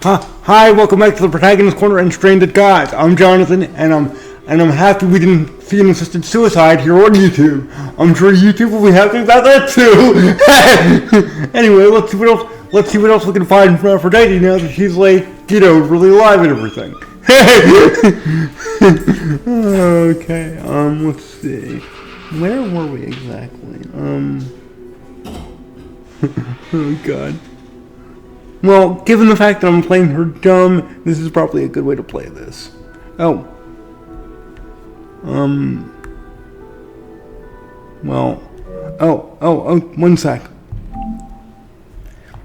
Hi, welcome back to the Protagonist Corner and Stranded Gods. I'm Jonathan, and I'm happy we didn't see an assisted suicide here on YouTube. I'm sure YouTube will be happy about that too. Anyway, let's see what else we can find for Daisy now that she's like, really alive and everything. Okay, let's see. Where were we exactly? Oh God. Well, given the fact that I'm playing her dumb, this is probably a good way to play this. Oh. Well. Oh, 1 sec.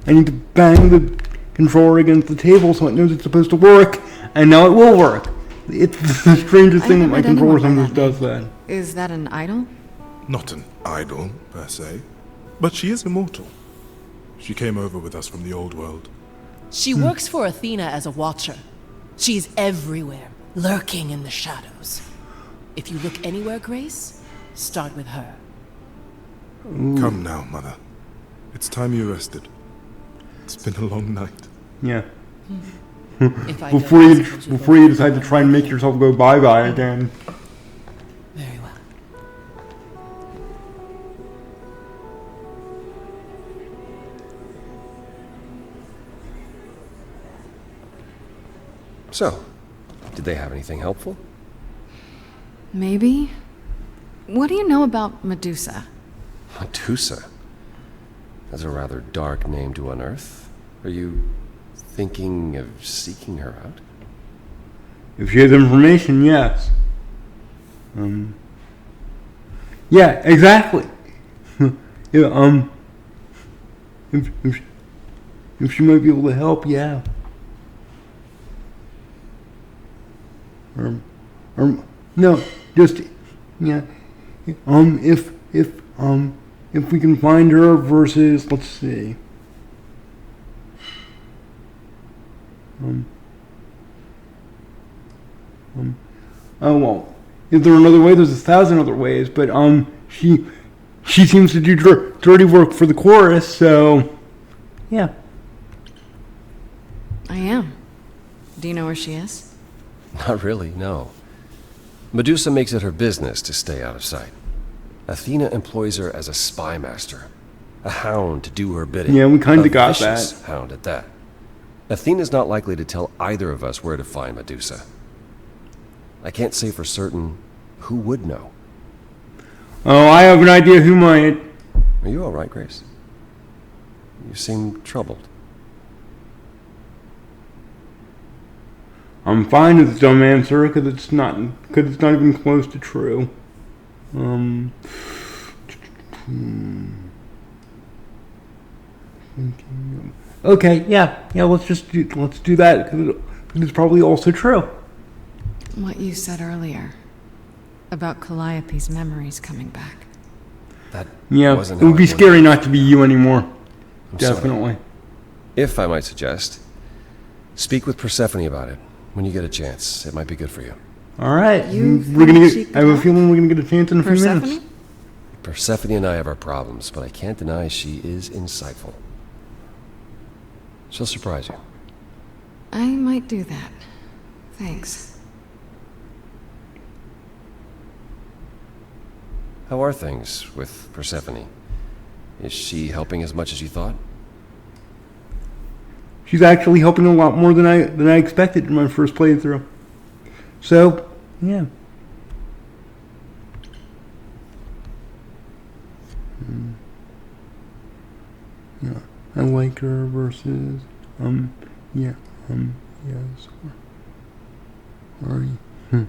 I need to bang the controller against the table so it knows it's supposed to work, and now it will work. It's the strangest thing that my controller sometimes does that. Is that an idol? Not an idol, per se, but she is immortal. She came over with us from the old world. She works for Athena as a watcher. She's everywhere, lurking in the shadows. If you look anywhere, Grace, start with her. Come now, Mother. It's time you rested. It's been a long night. Yeah. Before you decide to try and make yourself go bye-bye again. Very well. So, did they have anything helpful? Maybe. What do you know about Medusa? Medusa? That's a rather dark name to unearth. Are you thinking of seeking her out? If she has information, yes. Yeah, exactly. Yeah, if she might be able to help, yeah. No, just, yeah. If we can find her versus, let's see. Oh well, is there another way? There's 1,000 other ways, but she seems to do dirty work for the chorus, so yeah. I am. Do you know where she is? Not really, no. Medusa makes it her business to stay out of sight. Athena employs her as a spy master, a hound to do her bidding. Yeah, we kind of got that. A vicious hound at that. Athena's not likely to tell either of us where to find Medusa. I can't say for certain who would know. Oh, I have an idea who might. Are you all right, Grace? You seem troubled. I'm fine with the dumb answer because it's not even close to true. Okay, yeah. Let's do that because it's probably also true. What you said earlier about Calliope's memories coming back. That it wasn't would how be I scary wanted not to be you anymore. I'm Definitely. sorry. If I might suggest, speak with Persephone about it when you get a chance. It might be good for you. All right. I You have a feeling we're gonna get a chance in a few minutes. Persephone? Persephone and I have our problems, but I can't deny she is insightful. She'll surprise you. I might do that. Thanks. How are things with Persephone? Is she helping as much as you thought? She's actually helping a lot more than I expected in my first playthrough. So, yeah. Yeah, I like her versus yes. Are you?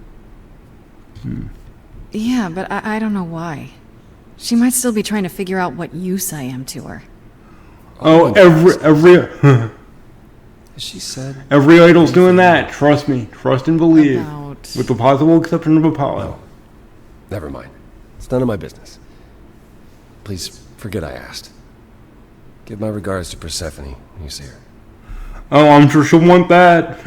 Yeah, but I don't know why. She might still be trying to figure out what use I am to her. Oh, She said every idol's doing that. Trust me. Trust and believe. About... With the possible exception of Apollo. Never mind. It's none of my business. Please forget I asked. Give my regards to Persephone when you see her. Oh, I'm sure she'll want that.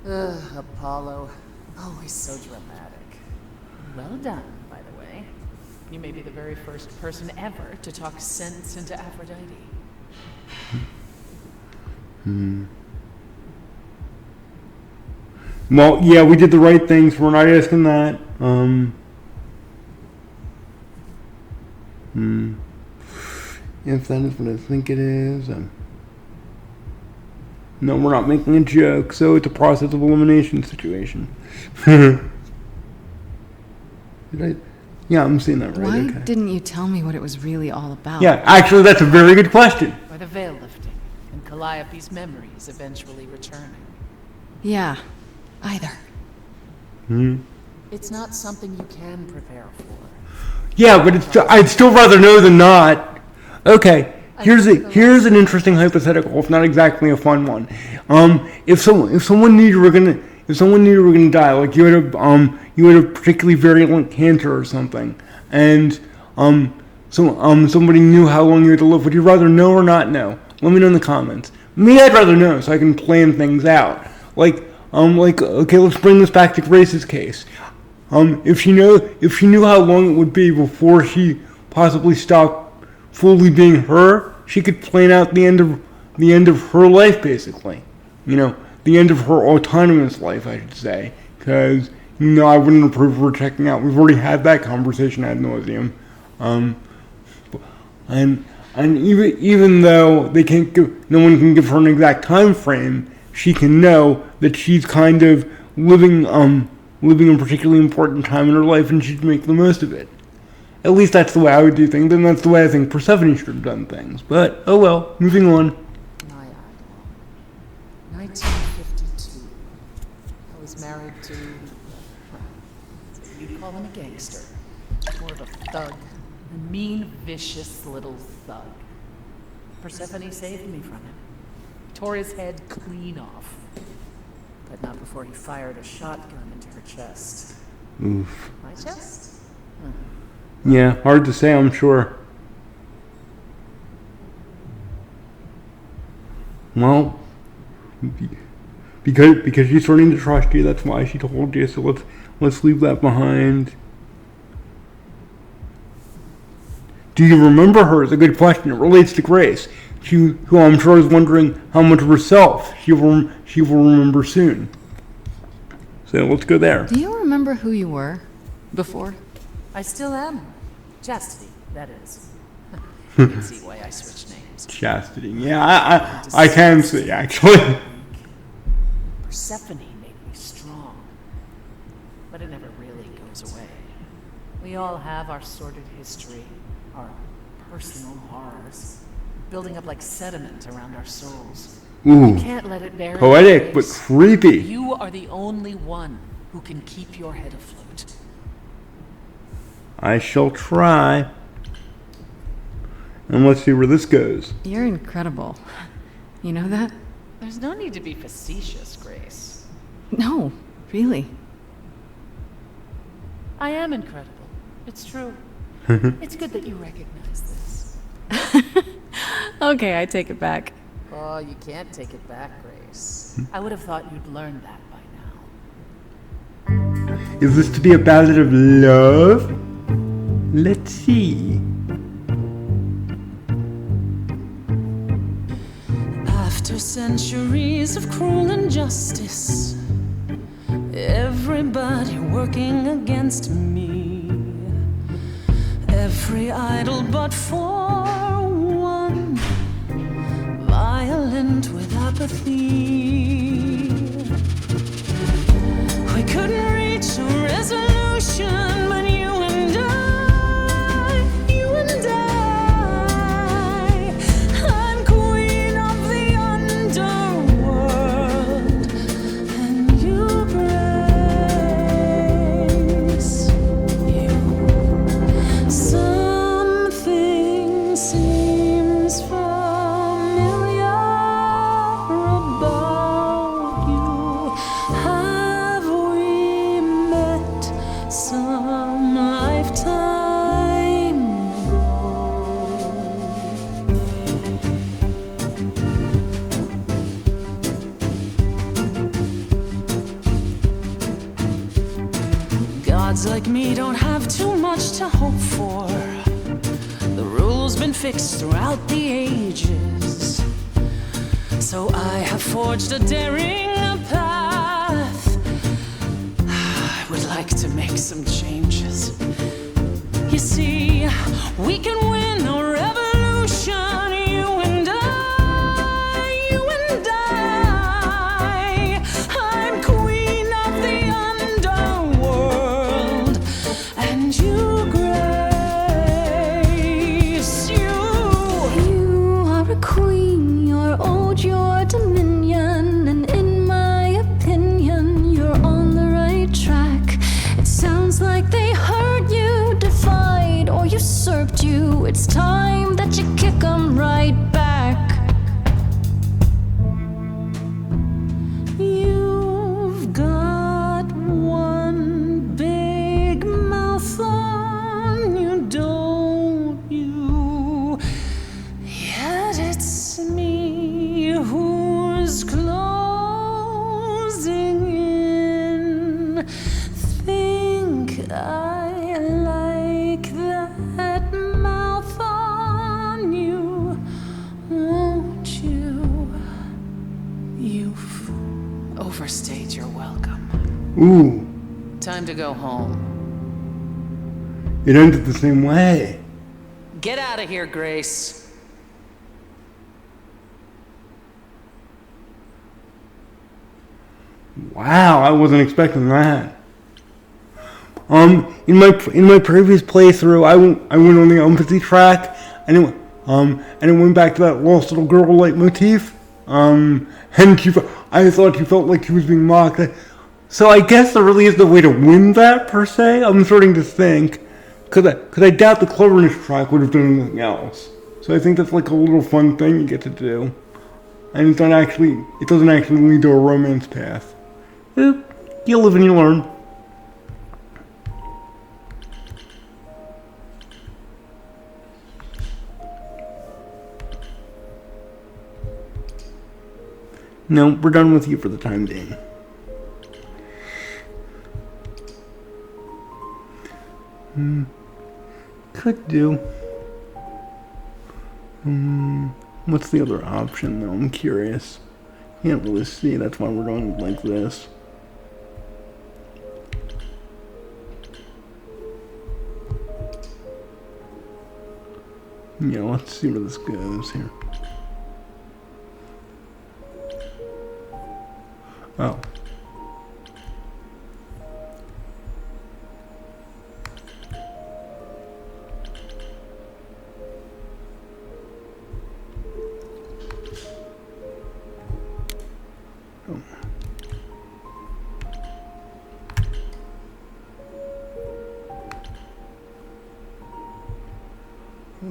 Ugh. Apollo. Always so dramatic. Well done, by the way. You may be the very first person ever to talk sense into Aphrodite. Well, yeah, we did the right things. We're not asking that. If that is what I think it is. No, we're not making a joke, so it's a process of elimination situation. Did I? Yeah, I'm seeing that right. Why Okay. didn't you tell me what it was really all about? Yeah, actually, that's a very good question. Or the veil lifting, and Calliope's memories eventually returning. Yeah, either. It's not something you can prepare for. Yeah, but I'd still rather know than not. Okay, here's an interesting hypothetical, if not exactly a fun one. If someone knew you were gonna die, like you had a particularly virulent cancer or something, and somebody knew how long you had to live, would you rather know or not know? Let me know in the comments. Me, I'd rather know so I can plan things out. Okay, let's bring this back to Grace's case. If she knew how long it would be before she possibly stopped fully being her, she could plan out the end of her life, basically. The end of her autonomous life, I should say, because I wouldn't approve of her checking out. We've already had that conversation ad nauseum, and even though no one can give her an exact time frame, she can know that she's kind of living a particularly important time in her life, and she'd make the most of it. At least that's the way I would do things, and that's the way I think Persephone should have done things. But, oh well, moving on. My idol. 1952. I was married to, you'd call him a gangster. More of a thug. A mean, vicious little thug. Persephone saved me from him. Tore his head clean off. But not before he fired a shotgun into her chest. Oof. My chest? Yeah, hard to say, I'm sure. Well, because she's starting to trust you, that's why she told you, so let's leave that behind. Do you remember her? Is a good question. It relates to Grace, who I'm sure is wondering how much of herself she will remember soon. So let's go there. Do you remember who you were before? I still am. Chastity, that is. You can see why I switched names. Chastity. Yeah, I can see, actually. Persephone made me strong. But it never really goes away. We all have our sordid history, our personal horrors, building up like sediment around our souls. Ooh, You can't let it bury poetic, your but face. creepy. You are the only one who can keep your head afloat. I shall try. And let's see where this goes. You're incredible. You know that? There's no need to be facetious, Grace. No, really. I am incredible. It's true. It's good that you recognize this. Okay, I take it back. Oh, you can't take it back, Grace. I would have thought you'd learned that by now. Is this to be a ballad of love? Let's see. After centuries of cruel injustice, everybody working against me, every idol but for one, violent with apathy. We couldn't reach a resolution, but you and I, I'm queen of the underworld, and you praise you. Something seems familiar about Gods like me don't have too much to hope for. The rules been fixed throughout the ages. So I have forged a daring path. I would like to make some changes. You see, we can win a revolution, you and I, you and I. I'm queen of the underworld, and you, Grace, you. You are a queen, you're old, you're dominion, and in my opinion, you're on the right track. It sounds like they heard you, defied or usurped you. It's time that you kick them right back. You've got one big mouth on you, don't you? Yet it's me who's closing in. Think I like that mouth on you, won't you? You've overstayed your welcome. Ooh, Time to go home. it ended the same way. Get out of here, Grace. Wow, I wasn't expecting that. In my previous playthrough, I went on the empathy track, and it went back to that lost little girl leitmotif. And I thought she felt like she was being mocked. So I guess there really is no way to win that per se. I'm starting to think, because I doubt the cleverness track would have done anything else. So I think that's like a little fun thing you get to do, and it doesn't actually lead to a romance path. You live and you learn. No, we're done with you for the time being. Could do. What's the other option though? I'm curious. Can't really see, that's why we're going like this. Yeah, let's see where this goes here. Oh.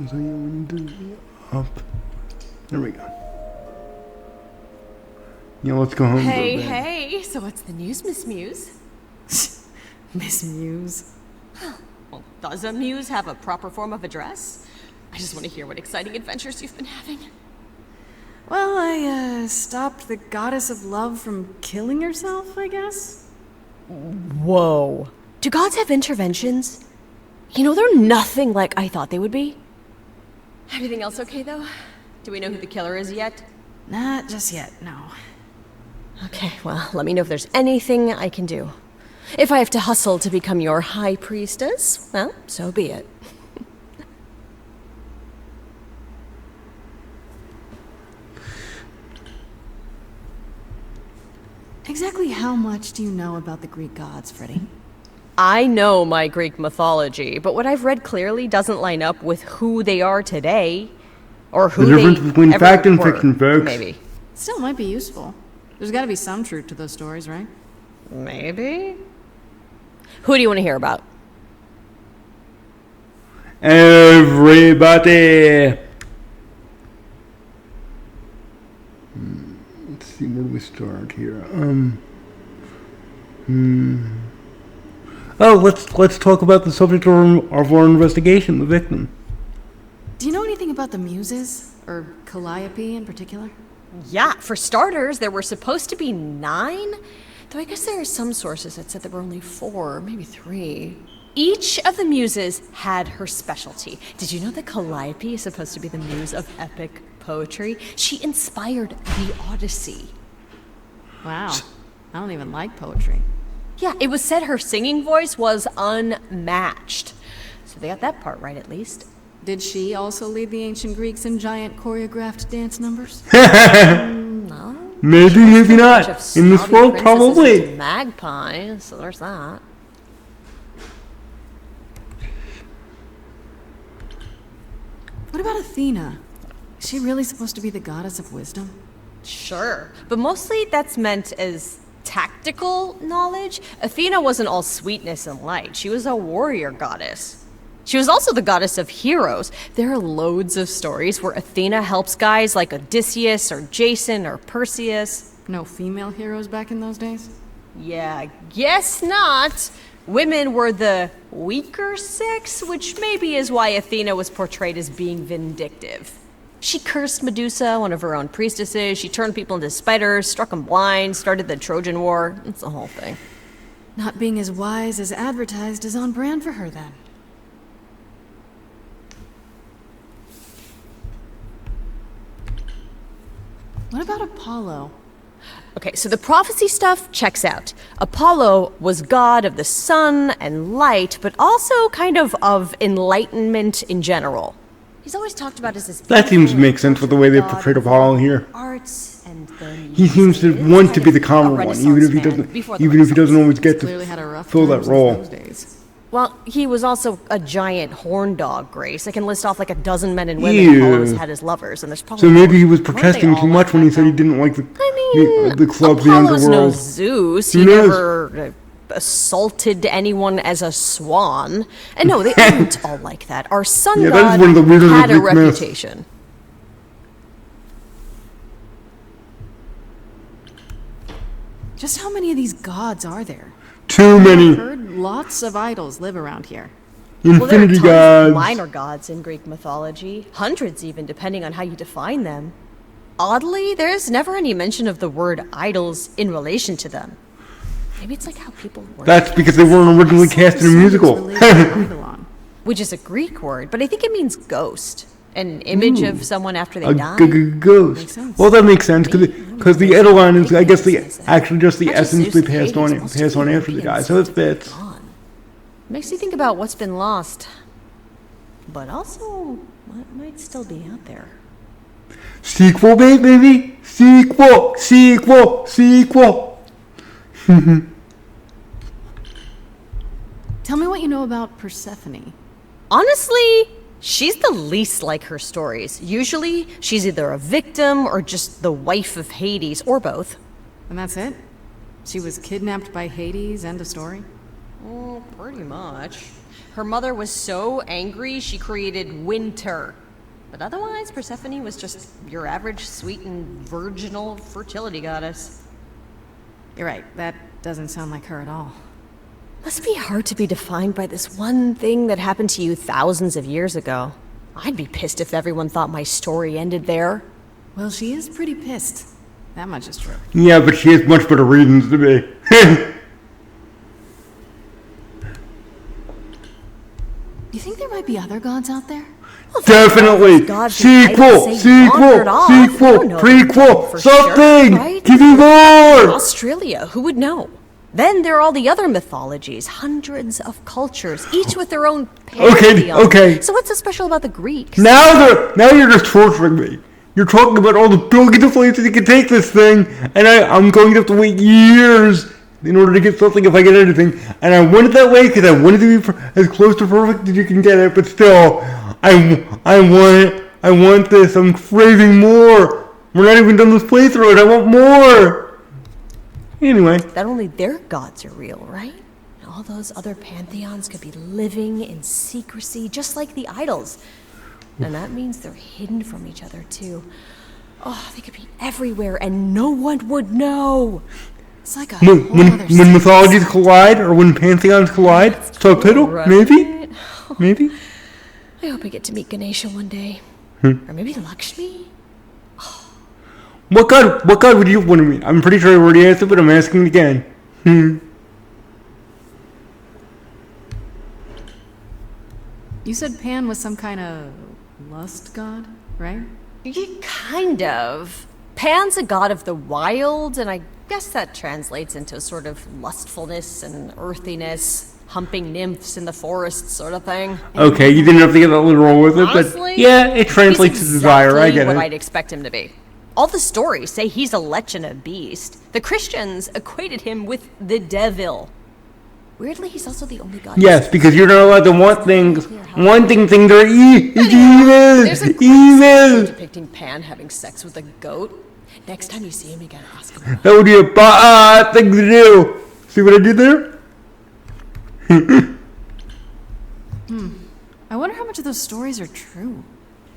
So you want to do up. There we go. Yeah, let's go home. Hey, hey, so what's the news, Miss Muse? Miss Muse. Well, does a muse have a proper form of address? I just want to hear what exciting adventures you've been having. Well, I stopped the goddess of love from killing herself, I guess. Whoa. Do gods have interventions? You know, they're nothing like I thought they would be. Everything else okay, though? Do we know who the killer is yet? Not just yet, no. Okay, well, let me know if there's anything I can do. If I have to hustle to become your high priestess, well, so be it. Exactly how much do you know about the Greek gods, Freddy? I know my Greek mythology, but what I've read clearly doesn't line up with who they are today. Or who the they difference between ever fact and were, fiction, folks. Maybe. Still might be useful. There's gotta be some truth to those stories, right? Maybe? Who do you want to hear about? Everybody. Let's see, where do we start here? Oh, let's talk about the subject of our investigation, the victim. Do you know anything about the Muses? Or Calliope in particular? Yeah, for starters, there were supposed to be 9. Though I guess there are some sources that said there were only 4, maybe 3. Each of the muses had her specialty. Did you know that Calliope is supposed to be the muse of epic poetry? She inspired the Odyssey. Wow. I don't even like poetry. Yeah, it was said her singing voice was unmatched. So they got that part right at least. Did she also lead the ancient Greeks in giant choreographed dance numbers? No. Maybe, maybe not. In this world, probably. Magpie, so there's that. What about Athena? Is she really supposed to be the goddess of wisdom? Sure, but mostly that's meant as tactical knowledge. Athena wasn't all sweetness and light. She was a warrior goddess. She was also the goddess of heroes. There are loads of stories where Athena helps guys like Odysseus or Jason or Perseus. No female heroes back in those days? Yeah, guess not. Women were the weaker sex, which maybe is why Athena was portrayed as being vindictive. She cursed Medusa, one of her own priestesses. She turned people into spiders, struck them blind, started the Trojan War. It's the whole thing. Not being as wise as advertised is on brand for her then. What about Apollo? Okay, so the prophecy stuff checks out. Apollo was god of the sun and light, but also kind of enlightenment in general. He's always talked about as this. That seems to make sense with the way they portrayed Apollo here. Arts and He seems to want to be the calmer one, even if he doesn't always get Clearly had a to rough fill that time since role. those days. Well, he was also a giant horn dog, Grace. I can list off like a dozen men and women Apollo's had as lovers, and there's probably So maybe he was more. Weren't they protesting all too like much when he that, said he though? didn't like the club, the Apollo's no underworld. Zeus. Who He knows? never assaulted anyone as a swan. And no, they aren't all like that. Our sun Yeah, that god is one of the weirder had a Greek myths. reputation. Just how many of these gods are there? Too I've many heard lots of idols live around here. Well, there are infinity tons gods. of minor gods in Greek mythology. Hundreds even, depending on how you define them. Oddly, there's never any mention of the word idols in relation to them. Maybe it's like how people worship. That's because they weren't originally cast in a musical. Which is a Greek word, but I think it means ghost. An image of someone after they A die. ghost. Makes sense. Well, that makes sense because the Eidolon is, I guess, actually just the Not just essence Zeus they and pass Hades, on most after they Europeans die. So it fits. gone. Makes you think about what's been lost, but also what might still be out there. Sequel, baby. Sequel. Tell me what you know about Persephone. Honestly, she's the least like her stories. Usually, she's either a victim or just the wife of Hades, or both. And that's it? She was kidnapped by Hades, end of story? Oh, pretty much. Her mother was so angry she created winter. But otherwise, Persephone was just your average sweet and virginal fertility goddess. You're right, that doesn't sound like her at all. Must be hard to be defined by this one thing that happened to you thousands of years ago. I'd be pissed if everyone thought my story ended there. Well, she is pretty pissed. That much is true. Yeah, but she has much better reasons to be. You think there might be other gods out there? Definitely. Gods Sequel, that say wandered off. We don't know prequel, for something. sure, right? Give me more. Australia, who would know? Then there are all the other mythologies, hundreds of cultures, each with their own pantheon. Okay. So what's so special about the Greeks? Now you're just torturing me. You're talking about all the billions of places you can take this thing, and I'm going to have to wait years in order to get something if I get anything. And I want it that way because I want it to be as close to perfect as you can get it. But still, I want this. I'm craving more. We're not even done this playthrough, and I want more. Anyway. That only their gods are real, right? And all those other pantheons could be living in secrecy, just like the idols. And that means they're hidden from each other, too. Oh, they could be everywhere, and no one would know. It's like a whole other When mythologies collide, or when pantheons collide, subtitle, right. maybe. I hope I get to meet Ganesha one day. Hmm. Or maybe Lakshmi? What god would you want to meet? I'm pretty sure I already answered, but I'm asking again. You said Pan was some kind of lust god, right? Yeah, kind of. Pan's a god of the wild, and I guess that translates into sort of lustfulness and earthiness, humping nymphs in the forest sort of thing. Okay, you didn't have to get that literal with it, Honestly, but yeah, it translates to he's desire. I exactly get what it. I'd expect him to be. All the stories say he's a lech and a beast. The Christians equated him with the devil. Weirdly, he's also the only god. Yes, because you're not allowed to want things. Wanting things are evil. There's a great statue Evil. depicting Pan having sex with a goat. Next time you see him, you gotta ask him. That would be a thing to do. See what I did there? I wonder how much of those stories are true.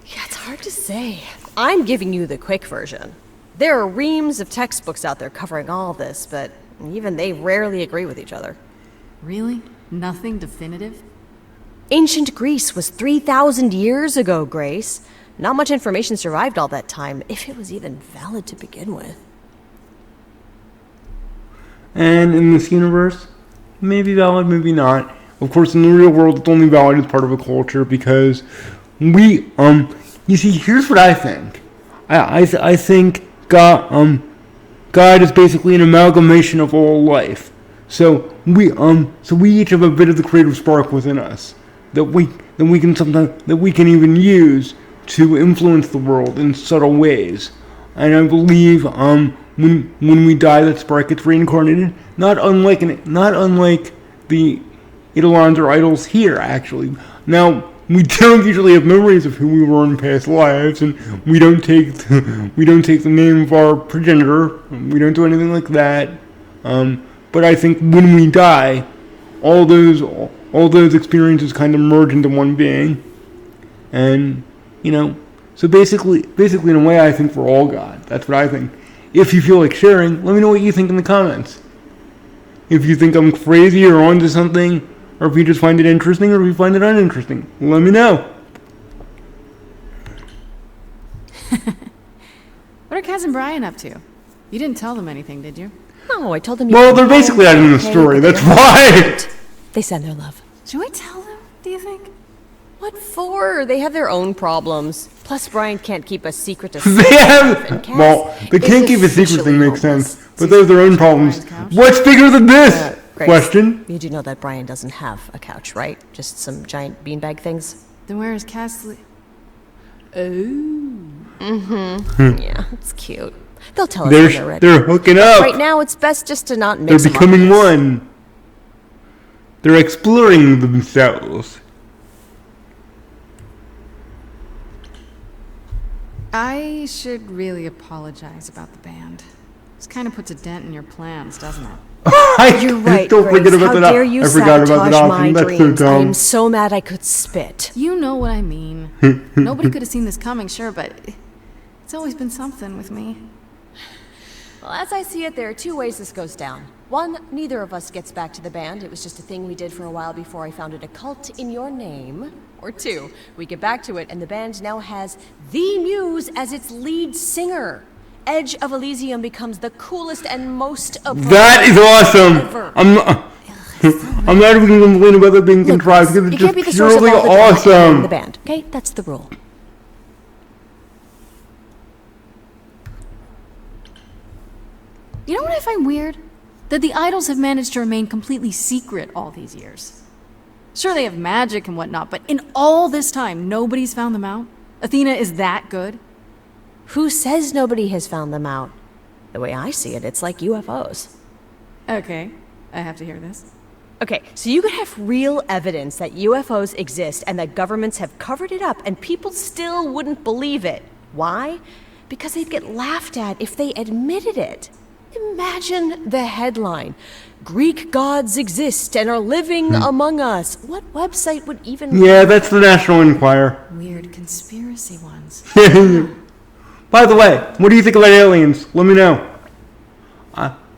Yeah, it's hard to say. I'm giving you the quick version. There are reams of textbooks out there covering all this, but even they rarely agree with each other. Really? Nothing definitive? Ancient Greece was 3,000 years ago, Grace. Not much information survived all that time, if it was even valid to begin with. And in this universe, maybe valid, maybe not. Of course, in the real world, it's only valid as part of a culture because we, you see, here's what I think. I think God is basically an amalgamation of all life. So we each have a bit of the creative spark within us that we can even use to influence the world in subtle ways. And I believe when we die, that spark gets reincarnated, not unlike the Eidolons or idols here. Actually, now we don't usually have memories of who we were in past lives, and we don't take the name of our progenitor. We don't do anything like that. But I think when we die, all those experiences kind of merge into one being, and so basically in a way, I think we're all God. That's what I think. If you feel like sharing, let me know what you think in the comments. If you think I'm crazy or onto something, or if you just find it interesting, or if you find it uninteresting, let me know. What are Kaz and Brian up to? You didn't tell them anything, did you? No, I told them. Well, they're basically out in the story. That's why. They send their love. Should we tell them, do you think? What for? They have their own problems. Plus, Brian can't keep a secret to They have. Well, they can't keep a secret thing, makes sense. But they have their own problems. What's bigger than this? Grace, Question. You do know that Brian doesn't have a couch, right? Just some giant beanbag things? Then where is Kaz sleep? Yeah, it's cute. They'll tell us when they're ready. They're hooking up. Right now, it's best just to not mix They're them up becoming with this. one. They're exploring themselves. I should really apologize about the band. This kind of puts a dent in your plans, doesn't it? You're right, Don't Grace. forget about How that. dare you I forgot about sabotage that my option. That's so dreams? I am dumb. so mad I could spit. You know what I mean. Nobody could have seen this coming, sure, but it's always been something with me. Well, as I see it, there are two ways this goes down. One, neither of us gets back to the band. It was just a thing we did for a while before I founded a cult in your name. Or two, we get back to it and the band now has the Muse as its lead singer. Edge of Elysium becomes the coolest and most appropriate That is awesome. ever. I'm not even going to complain about it being contrived because You it's can't be just the source of purely all the drama in awesome. the band, okay? That's the rule. You know what I find weird? That the idols have managed to remain completely secret all these years. Sure, they have magic and whatnot, but in all this time, nobody's found them out? Athena is that good? Who says nobody has found them out? The way I see it, it's like UFOs. Okay, I have to hear this. Okay, so you could have real evidence that UFOs exist and that governments have covered it up and people still wouldn't believe it. Why? Because they'd get laughed at if they admitted it. Imagine the headline. Greek gods exist and are living among us. What website would even... Yeah, that's the National Enquirer. Weird conspiracy ones. By the way, what do you think about aliens? Let me know.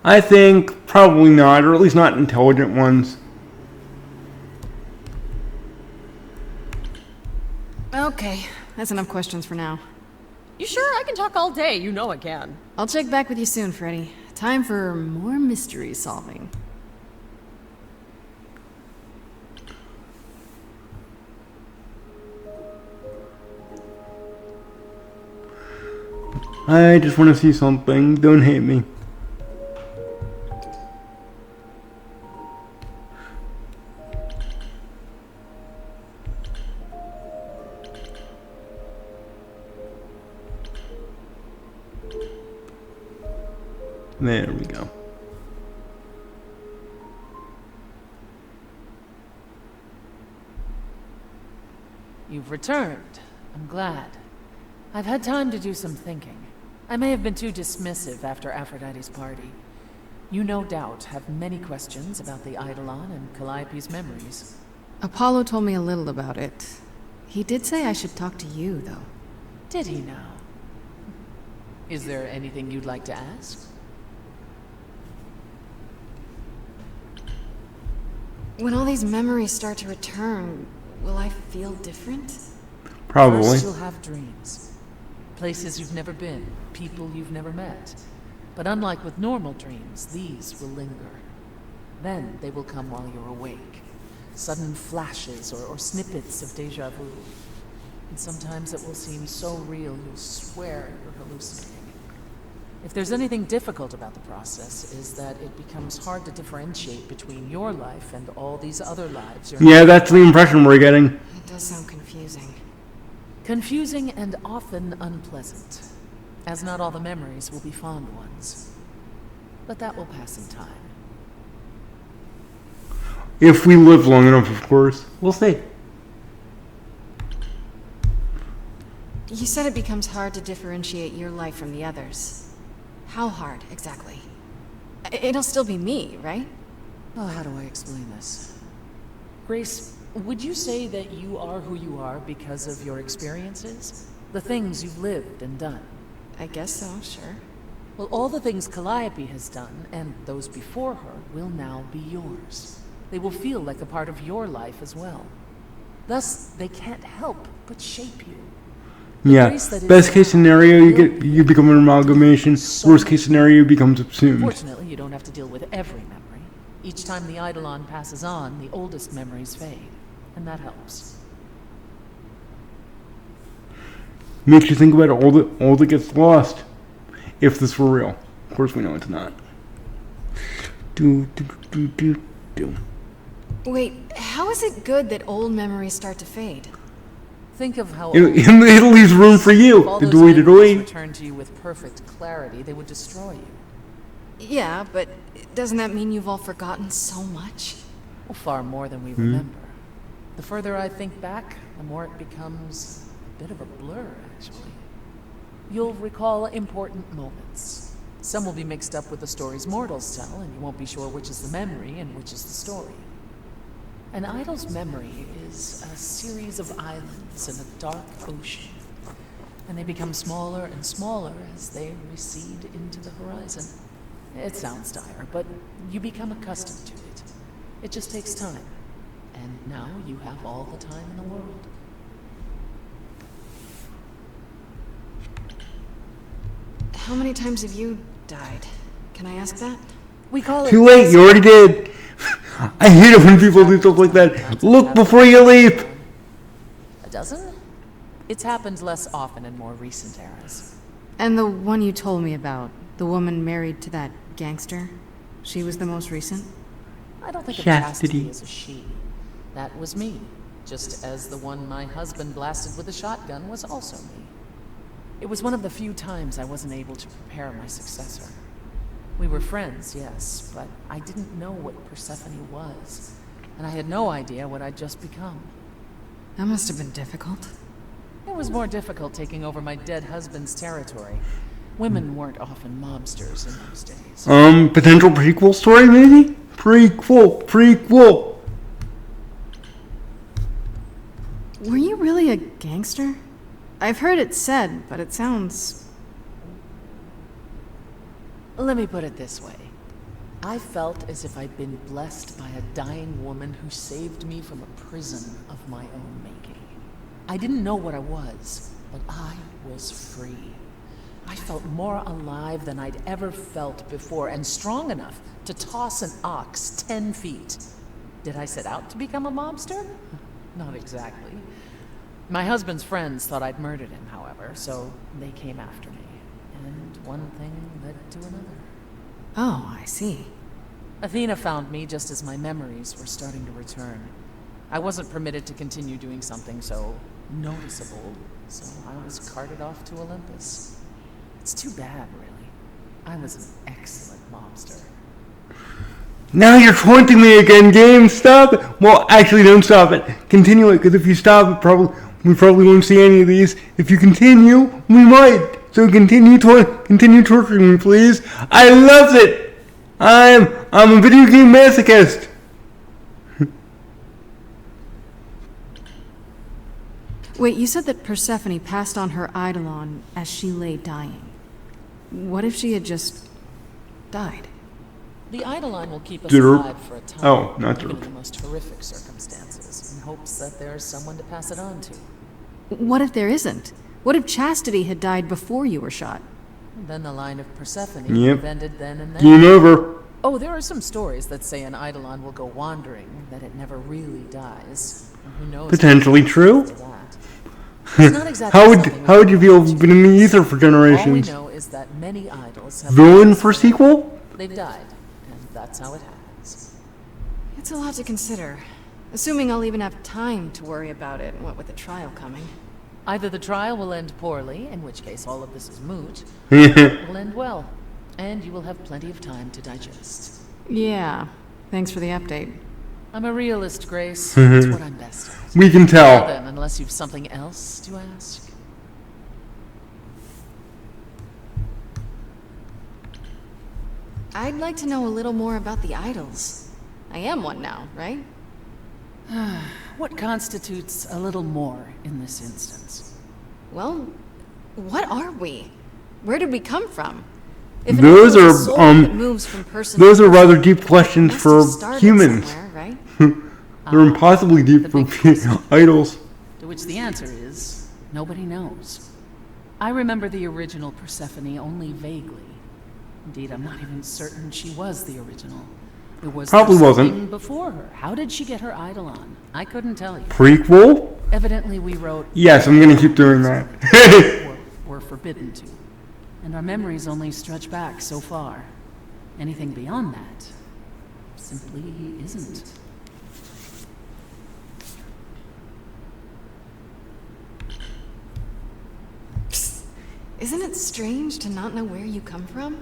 I think probably not, or at least not intelligent ones. Okay, that's enough questions for now. You sure? I can talk all day. You know I can. I'll check back with you soon, Freddy. Time for more mystery solving. I just want to see something. Don't hate me. There we go. You've returned. I'm glad. I've had time to do some thinking. I may have been too dismissive after Aphrodite's party. You no doubt have many questions about the Eidolon and Calliope's memories. Apollo told me a little about it. He did say I should talk to you, though. Did he now? Is there anything you'd like to ask? When all these memories start to return, will I feel different? Probably. First, you'll have dreams. Places you've never been, people you've never met. But unlike with normal dreams, these will linger. Then they will come while you're awake. Sudden flashes or snippets of deja vu. And sometimes it will seem so real you'll swear you're hallucinating. If there's anything difficult about the process, is that it becomes hard to differentiate between your life and all these other lives. Yeah, that's the impression we're getting. It does sound confusing. Confusing and often unpleasant, as not all the memories will be fond ones. But that will pass in time. If we live long enough, of course. We'll see. You said it becomes hard to differentiate your life from the others. How hard, exactly? It'll still be me, right? Oh, how do I explain this? Grace, would you say that you are who you are because of your experiences? The things you've lived and done? I guess so, sure. Well, all the things Calliope has done, and those before her, will now be yours. They will feel like a part of your life as well. Thus, they can't help but shape you. Yeah. Best case scenario, you become an amalgamation. Worst case scenario, you become subsumed. Fortunately, you don't have to deal with every memory. Each time the Eidolon passes on, the oldest memories fade, and that helps. Makes you think about all that gets lost. If this were real. Of course we know it's not. Do. Wait, how is it good that old memories start to fade? Think of how It leaves room for you. if all The those doy. memories returned to you with perfect clarity, they would destroy you. Yeah, but doesn't that mean you've all forgotten so much? Well, far more than we remember. The further I think back, the more it becomes a bit of a blur, actually. You'll recall important moments. Some will be mixed up with the stories mortals tell, and you won't be sure which is the memory and which is the story. An idol's memory is a series of islands in a dark ocean, and they become smaller and smaller as they recede into the horizon. It sounds dire, but you become accustomed to it. It just takes time, and now you have all the time in the world. How many times have you died? Can I ask that? We call it... Too late, you already did. I hate it when people do stuff like that. Look before you leap. A dozen? It's happened less often in more recent eras. And the one you told me about, the woman married to that gangster, she was the most recent? I don't think of Chastity. chastity as a she. That was me, just as the one my husband blasted with a shotgun was also me. It was one of the few times I wasn't able to prepare my successor. We were friends, yes, but I didn't know what Persephone was, and I had no idea what I'd just become. That must have been difficult. It was more difficult taking over my dead husband's territory. Women weren't often mobsters in those days. Potential prequel story, maybe? Prequel. Were you really a gangster? I've heard it said, but it sounds... Let me put it this way. I felt as if I'd been blessed by a dying woman who saved me from a prison of my own making. I didn't know what I was, but I was free. I felt more alive than I'd ever felt before, and strong enough to toss an ox 10 feet. Did I set out to become a mobster? Not exactly. My husband's friends thought I'd murdered him, however, so they came after me. And one thing led to another. Oh, I see. Athena found me just as my memories were starting to return. I wasn't permitted to continue doing something so noticeable, so I was carted off to Olympus. It's too bad, really. I was an excellent mobster. Now you're taunting me again, game. Stop it. Well, actually, don't stop it. Continue it, because if you stop it, we probably won't see any of these. If you continue, we might. So continue torturing me, please. I love it. I'm a video game masochist. Wait, you said that Persephone passed on her eidolon as she lay dying. What if she had just died? The eidolon will keep us Derp. alive for a time, Oh, not even derp. in the most horrific circumstances, in hopes that there's someone to pass it on to. What if there isn't? What if Chastity had died before you were shot? Then the line of Persephone Yep. would have ended then and there. Game over. Oh, there are some stories that say an eidolon will go wandering, that it never really dies. And who knows? Potentially true. After that. It's not exactly How something would you feel been in the ether for All we generations? know is that many idols have Villain for sequel? They've died, and that's how it happens. It's a lot to consider. Assuming I'll even have time to worry about it, what with the trial coming. Either the trial will end poorly, in which case all of this is moot, or it will end well, and you will have plenty of time to digest. Yeah, thanks for the update. I'm a realist, Grace. That's what I'm best at. We can Well tell. then, unless you've something else to ask. I'd like to know a little more about the idols. I am one now, right? What constitutes a little more in this instance? Well, what are we? Where did we come from? If an Those idol are, is a soul that moves from person Those to are person, rather deep questions it must for have started humans. somewhere, right? They're impossibly deep the for big question. idols. To which the answer is, nobody knows. I remember the original Persephone only vaguely. Indeed, I'm not even certain she was the original. There was Probably wasn't. something before her. How did she get her eidolon? I couldn't tell you. Prequel? Evidently, we wrote Yes, I'm gonna keep doing that. or were forbidden to. And our memories only stretch back so far. Anything beyond that simply isn't. Isn't it strange to not know where you come from?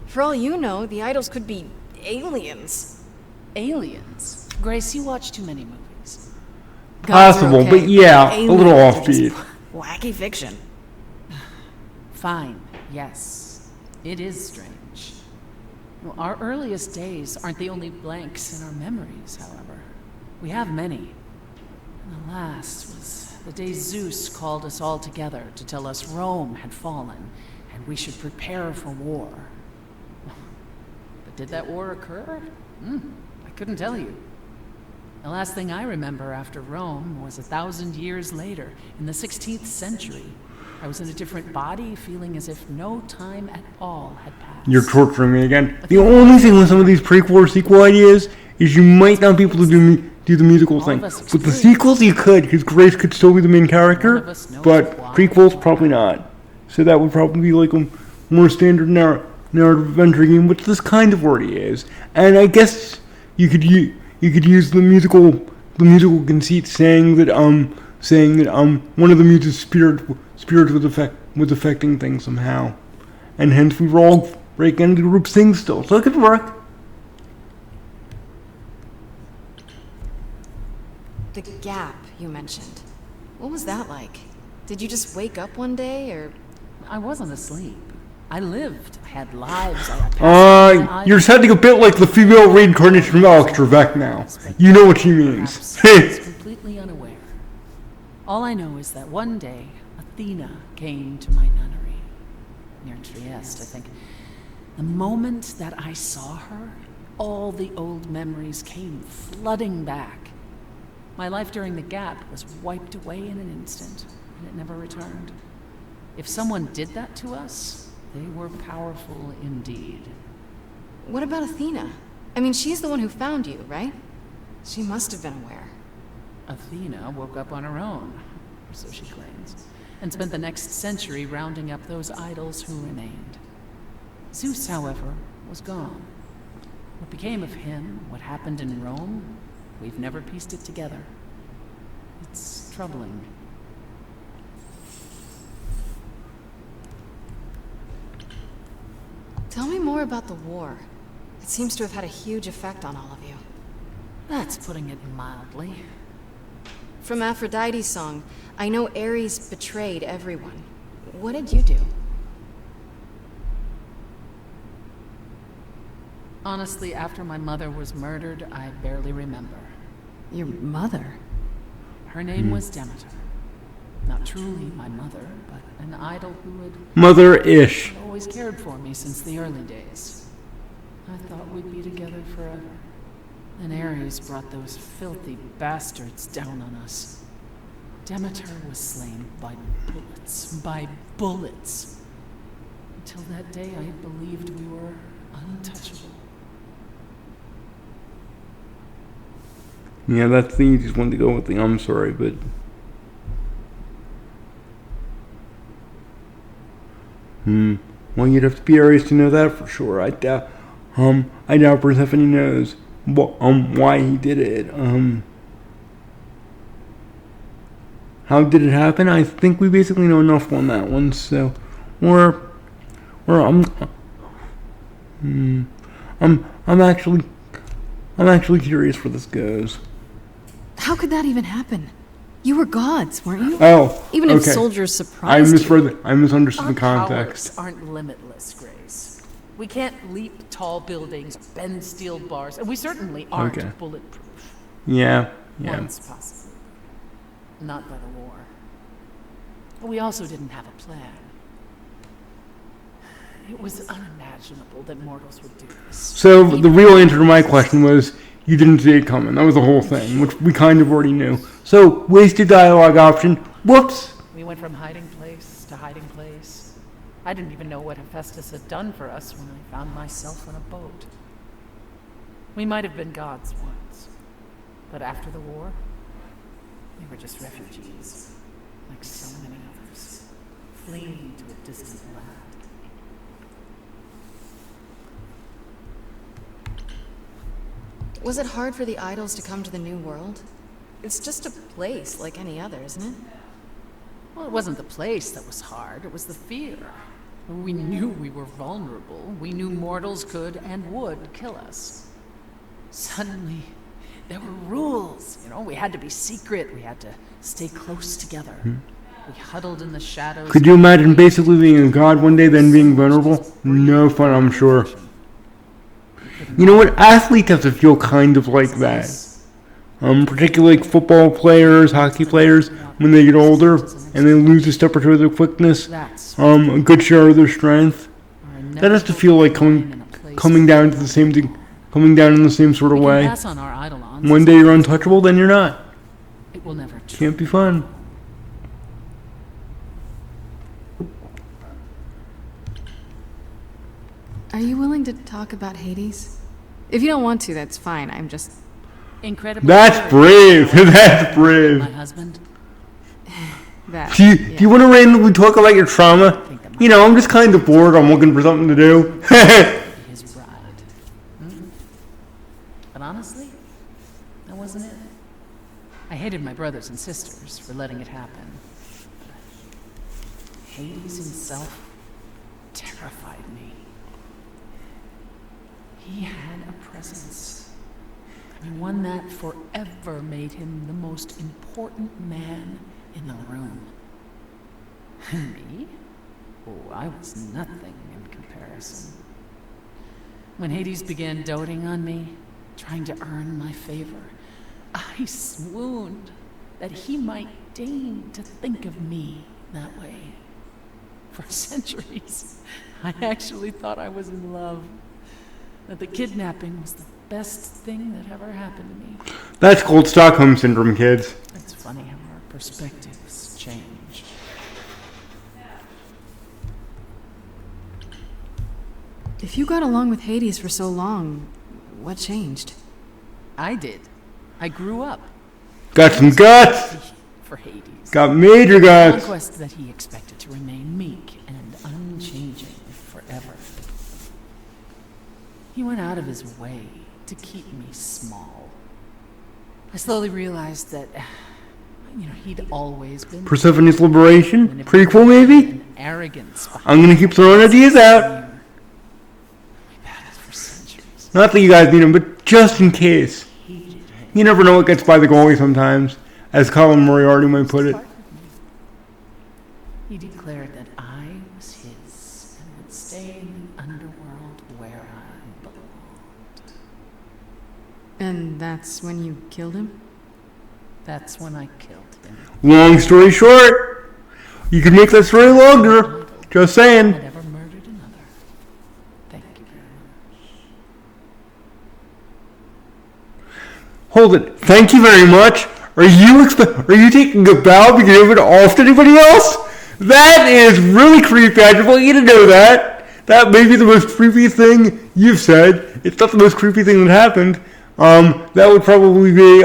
For all you know, the idols could be aliens. Aliens? Grace, you watch too many movies. Gods are Possible, okay, but yeah, a aliens little are just offbeat. Wacky fiction. Fine, yes. It is strange. Well, our earliest days aren't the only blanks in our memories, however. We have many. And the last was the day Zeus called us all together to tell us Rome had fallen and we should prepare for war. But did that war occur? I couldn't tell you. The last thing I remember after Rome was 1,000 years later, in the 16th century. I was in a different body, feeling as if no time at all had passed. You're torturing me again. The only thing with some of these prequel or sequel ideas is you might not be able to do the musical thing. of us With the experienced. sequels, you could, because Grace could still be the main None character, of us knows but why. prequels, probably not. So that would probably be like a more standard narrative adventure game, which this kind of already is. And I guess you could use the musical conceit saying that one of the muses' spirits was affecting things somehow, and hence we were all breaking into the group sing still. So it could work. The gap you mentioned. What was that like? Did you just wake up one day, or... I wasn't asleep. I lived. I had lives. I had You're sounding a bit like the female reincarnation from Alex Trebek now. You know what she means. I was completely unaware. All I know is that one day, Athena came to my nunnery, near Trieste, I think. The moment that I saw her, all the old memories came flooding back. My life during the gap was wiped away in an instant, and it never returned. If someone did that to us, they were powerful indeed. What about Athena? I mean, she's the one who found you, right? She must have been aware. Athena woke up on her own, or so she claims, and spent the next century rounding up those idols who remained. Zeus, however, was gone. What became of him, what happened in Rome, we've never pieced it together. It's troubling. Tell me more about the war. It seems to have had a huge effect on all of you. That's putting it mildly. From Aphrodite's song, I know Ares betrayed everyone. What did you do? Honestly, after my mother was murdered, I barely remember. Your mother? Her name was Demeter. Not truly my mother, but an idol who had Mother-ish. always cared for me since the early days. I thought we'd be together forever. Then Ares brought those filthy bastards down on us. Demeter was slain by bullets. Until that day, I believed we were untouchable. Yeah, that's the easiest one to go with the I'm sorry, but... Well, you'd have to be Aries to know that for sure. I doubt Persephone knows why he did it. How did it happen? I think we basically know enough on that one, so I'm actually curious where this goes. How could that even happen? You were gods, weren't you? Oh, Even if okay. soldiers surprised you. I misunderstood Our the context. powers aren't limitless, Grace. We can't leap tall buildings, bend steel bars, and we certainly aren't Okay. bulletproof. Yeah. Once possible. Not by the war. But we also didn't have a plan. It was unimaginable that mortals would do this. So the real answer to my question was you didn't see it coming. That was the whole thing, which we kind of already knew. So wasted dialogue option. Whoops. We went from hiding place to hiding place. I didn't even know what Hephaestus had done for us when I found myself on a boat. We might have been gods once, but after the war, we were just refugees, like so many others, fleeing to a distant land. Was it hard for the idols to come to the new world? It's just a place like any other, isn't it? Well, it wasn't the place that was hard, it was the fear. We knew we were vulnerable. We knew mortals could and would kill us. Suddenly, there were rules. We had to be secret. We had to stay close together. We huddled in the shadows. Could you imagine basically being a god one day, then being vulnerable? No fun, I'm sure. You know what? Athletes have to feel kind of like that. Particularly like football players, hockey players, when they get older and they lose a step or two of their quickness, a good share of their strength. That has to feel like coming down to the same thing, coming down in the same sort of way. One day you're untouchable, then you're not. It will never Can't be fun. Are you willing to talk about Hades? If you don't want to, that's fine. I'm just... Incredible. That's brave. That's brave. My husband. that. Do you want to randomly talk about your trauma? I'm just kind of bored. I'm looking for something to do. His bride. But honestly, that wasn't it. I hated my brothers and sisters for letting it happen. Hades himself terrified me. He had a presence. One that forever made him the most important man in the room. And me? Oh, I was nothing in comparison. When Hades began doting on me, trying to earn my favor, I swooned that he might deign to think of me that way. For centuries, I actually thought I was in love. That the kidnapping was the best thing that ever happened to me. That's called Stockholm Syndrome, kids. It's funny how our perspectives change. If you got along with Hades for so long, what changed? I did. I grew up. Got some guts. For Hades. Got major A guts. conquest that he expected to remain meek and unchanging forever. He went out of his way to keep me small. I slowly realized that, he'd always been Persephone's Liberation? Prequel, maybe? and arrogance behind I'm gonna keep throwing ideas out. we battled for centuries. Not that you guys need them, but just in case. You never know what gets by the goalie sometimes, as Colin Moriarty might put it. He declared that I was his and would stay in the underworld where I belonged. And that's when you killed him? That's when I killed him. Long story short, you can make that story longer. Just saying. Had ever murdered another. Thank you very much. Hold it. Thank you very much. Are you taking a bow because you give it off to anybody else? That is really creepy. I just want you to know that. That may be the most creepy thing you've said. It's not the most creepy thing that happened. That would probably be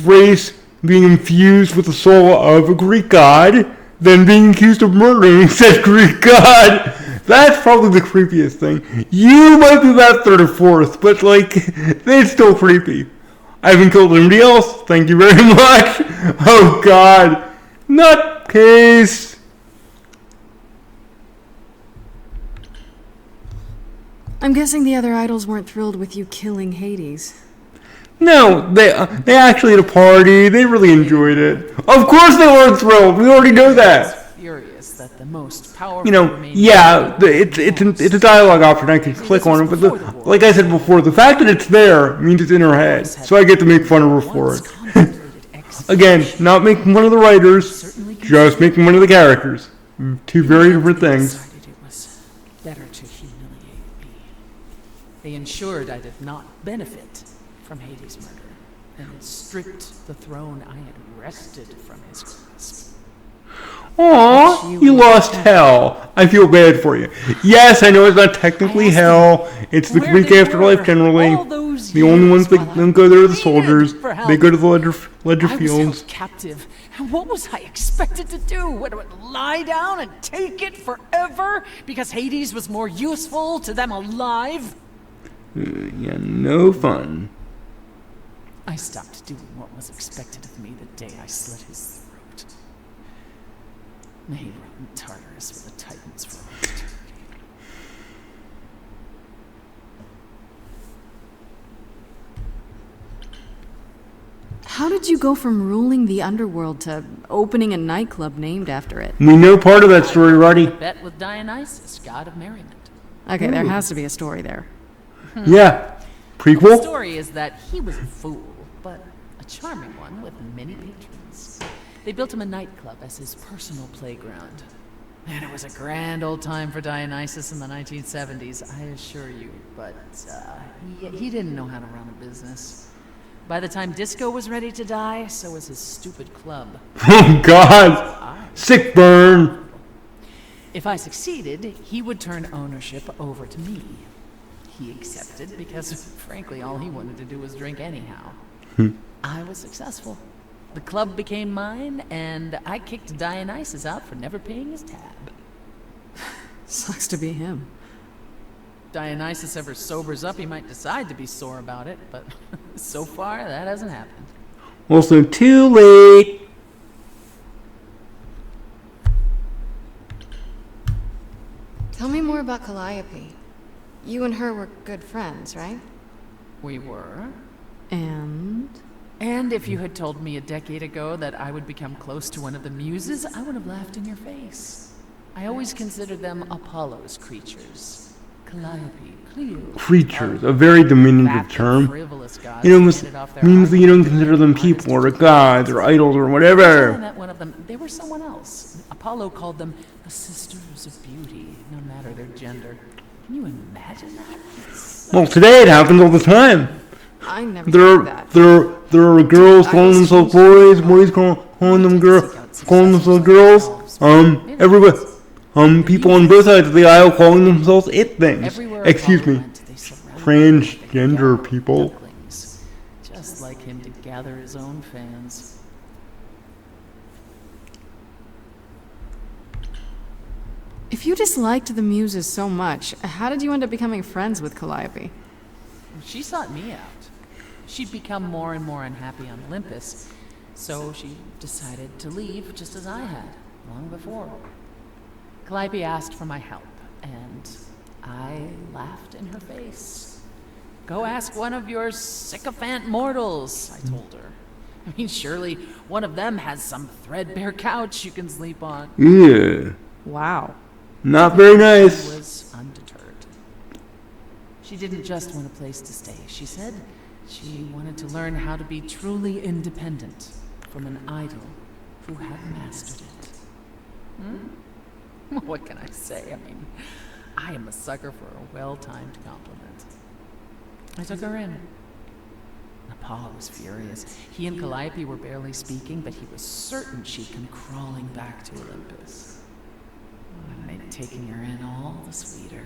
Grace being infused with the soul of a Greek god, then being accused of murdering said Greek god. That's probably the creepiest thing. You might be about third or fourth, but it's still creepy. I haven't killed anybody else. Thank you very much. Oh God, nutcase. I'm guessing the other idols weren't thrilled with you killing Hades. No, they actually had a party. They really enjoyed it. Of course they weren't thrilled. We already know that. Furious that the most powerful It's a dialogue option. I can click on it, but like I said before, the fact that it's there means it's in her head, so I get to make fun of her for it. Again, not making fun of the writers, just making fun of the characters. Two very different things. Decided it was better to humiliate me. They ensured I did not benefit from Hades' murder, and stripped the throne I had wrested from his grasp. Aw, you lost hell. I feel bad for you. Yes, I know it's not technically hell. It's the Greek afterlife generally. The only ones that don't go there are the soldiers. They go to the ledger I was fields. held captive, and what was I expected to do? What, lie down and take it forever because Hades was more useful to them alive? Yeah, no fun. I stopped doing what was expected of me the day I slit his throat. May he rot in Tartarus with the Titans for all eternity. How did you go from ruling the underworld to opening a nightclub named after it? We know part of that story, Roddy. Bet with Dionysus, god of merriment. Okay, there has to be a story there. Yeah. The Prequel? story is that he was a fool, but a charming one with many patrons. They built him a nightclub as his personal playground. And it was a grand old time for Dionysus in the 1970s, I assure you. But he didn't know how to run a business. By the time disco was ready to die, so was his stupid club. Oh, God. Sick burn. If I succeeded, he would turn ownership over to me. He accepted because, frankly, all he wanted to do was drink anyhow. I was successful. The club became mine, and I kicked Dionysus out for never paying his tab. Sucks to be him. Dionysus ever sobers up, he might decide to be sore about it, but so far, that hasn't happened. Also, too late. Tell me more about Calliope. You and her were good friends, right? We were. And? And if you had told me a decade ago that I would become close to one of the muses, I would have laughed in your face. I always considered them Apollo's creatures. Calliope, Cleo. Creatures, a very diminutive term. It almost means that you don't consider them people or gods or idols or When I whatever. met one of them, they were someone else. Apollo called them the Sisters of Beauty, no matter their gender. Can you imagine that? Well, today it happens all the time. I never heard that. There are girls calling themselves boys, boys calling themselves girls. Everybody, people on both sides of the aisle calling themselves it things. excuse me, transgender people. Ducklings, just like him to gather his own fans. If you disliked the Muses so much, how did you end up becoming friends with Calliope? She sought me out. She'd become more and more unhappy on Olympus, so she decided to leave just as I had, long before. Calliope asked for my help, and I laughed in her face. Go ask one of your sycophant mortals, I told her. I mean, surely one of them has some threadbare couch you can sleep on. Yeah. Wow. Not very She nice. was undeterred. She didn't just want a place to stay. She said she wanted to learn how to be truly independent from an idol who had mastered it. What can I say? I mean, I am a sucker for a well-timed compliment. I took her in. Apollo was furious. He and Calliope were barely speaking, but he was certain she'd come crawling back to Olympus. It made taking her in all the sweeter.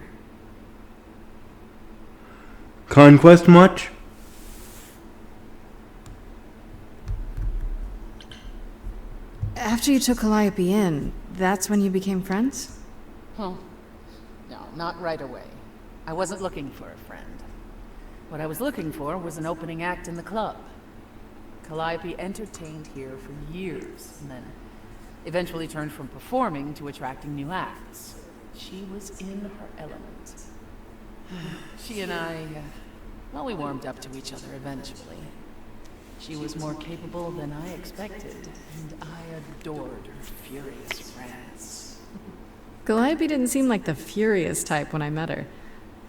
Conquest much? After you took Calliope in, that's when you became friends? Well, no, not right away. I wasn't looking for a friend. What I was looking for was an opening act in the club. Calliope entertained here for years, and then eventually turned from performing to attracting new acts. She was in her element. She and I, well, we warmed up to each other eventually. She was more capable than I expected, and I adored her furious rants. Calliope didn't seem like the furious type when I met her.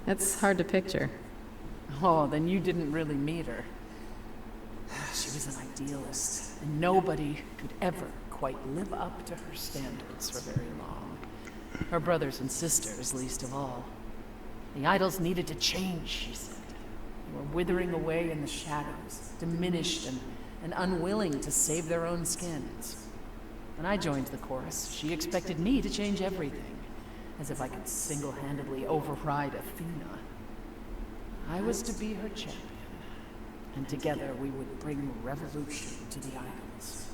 That's hard to picture. Oh, then you didn't really meet her. She was an idealist, and nobody could ever quite live up to her standards for very long. Her brothers and sisters, least of all. The idols needed to change, she said. They were withering away in the shadows, diminished and unwilling to save their own skins. When I joined the chorus, she expected me to change everything, as if I could single-handedly override Athena. I was to be her champion, and together we would bring revolution to the idols.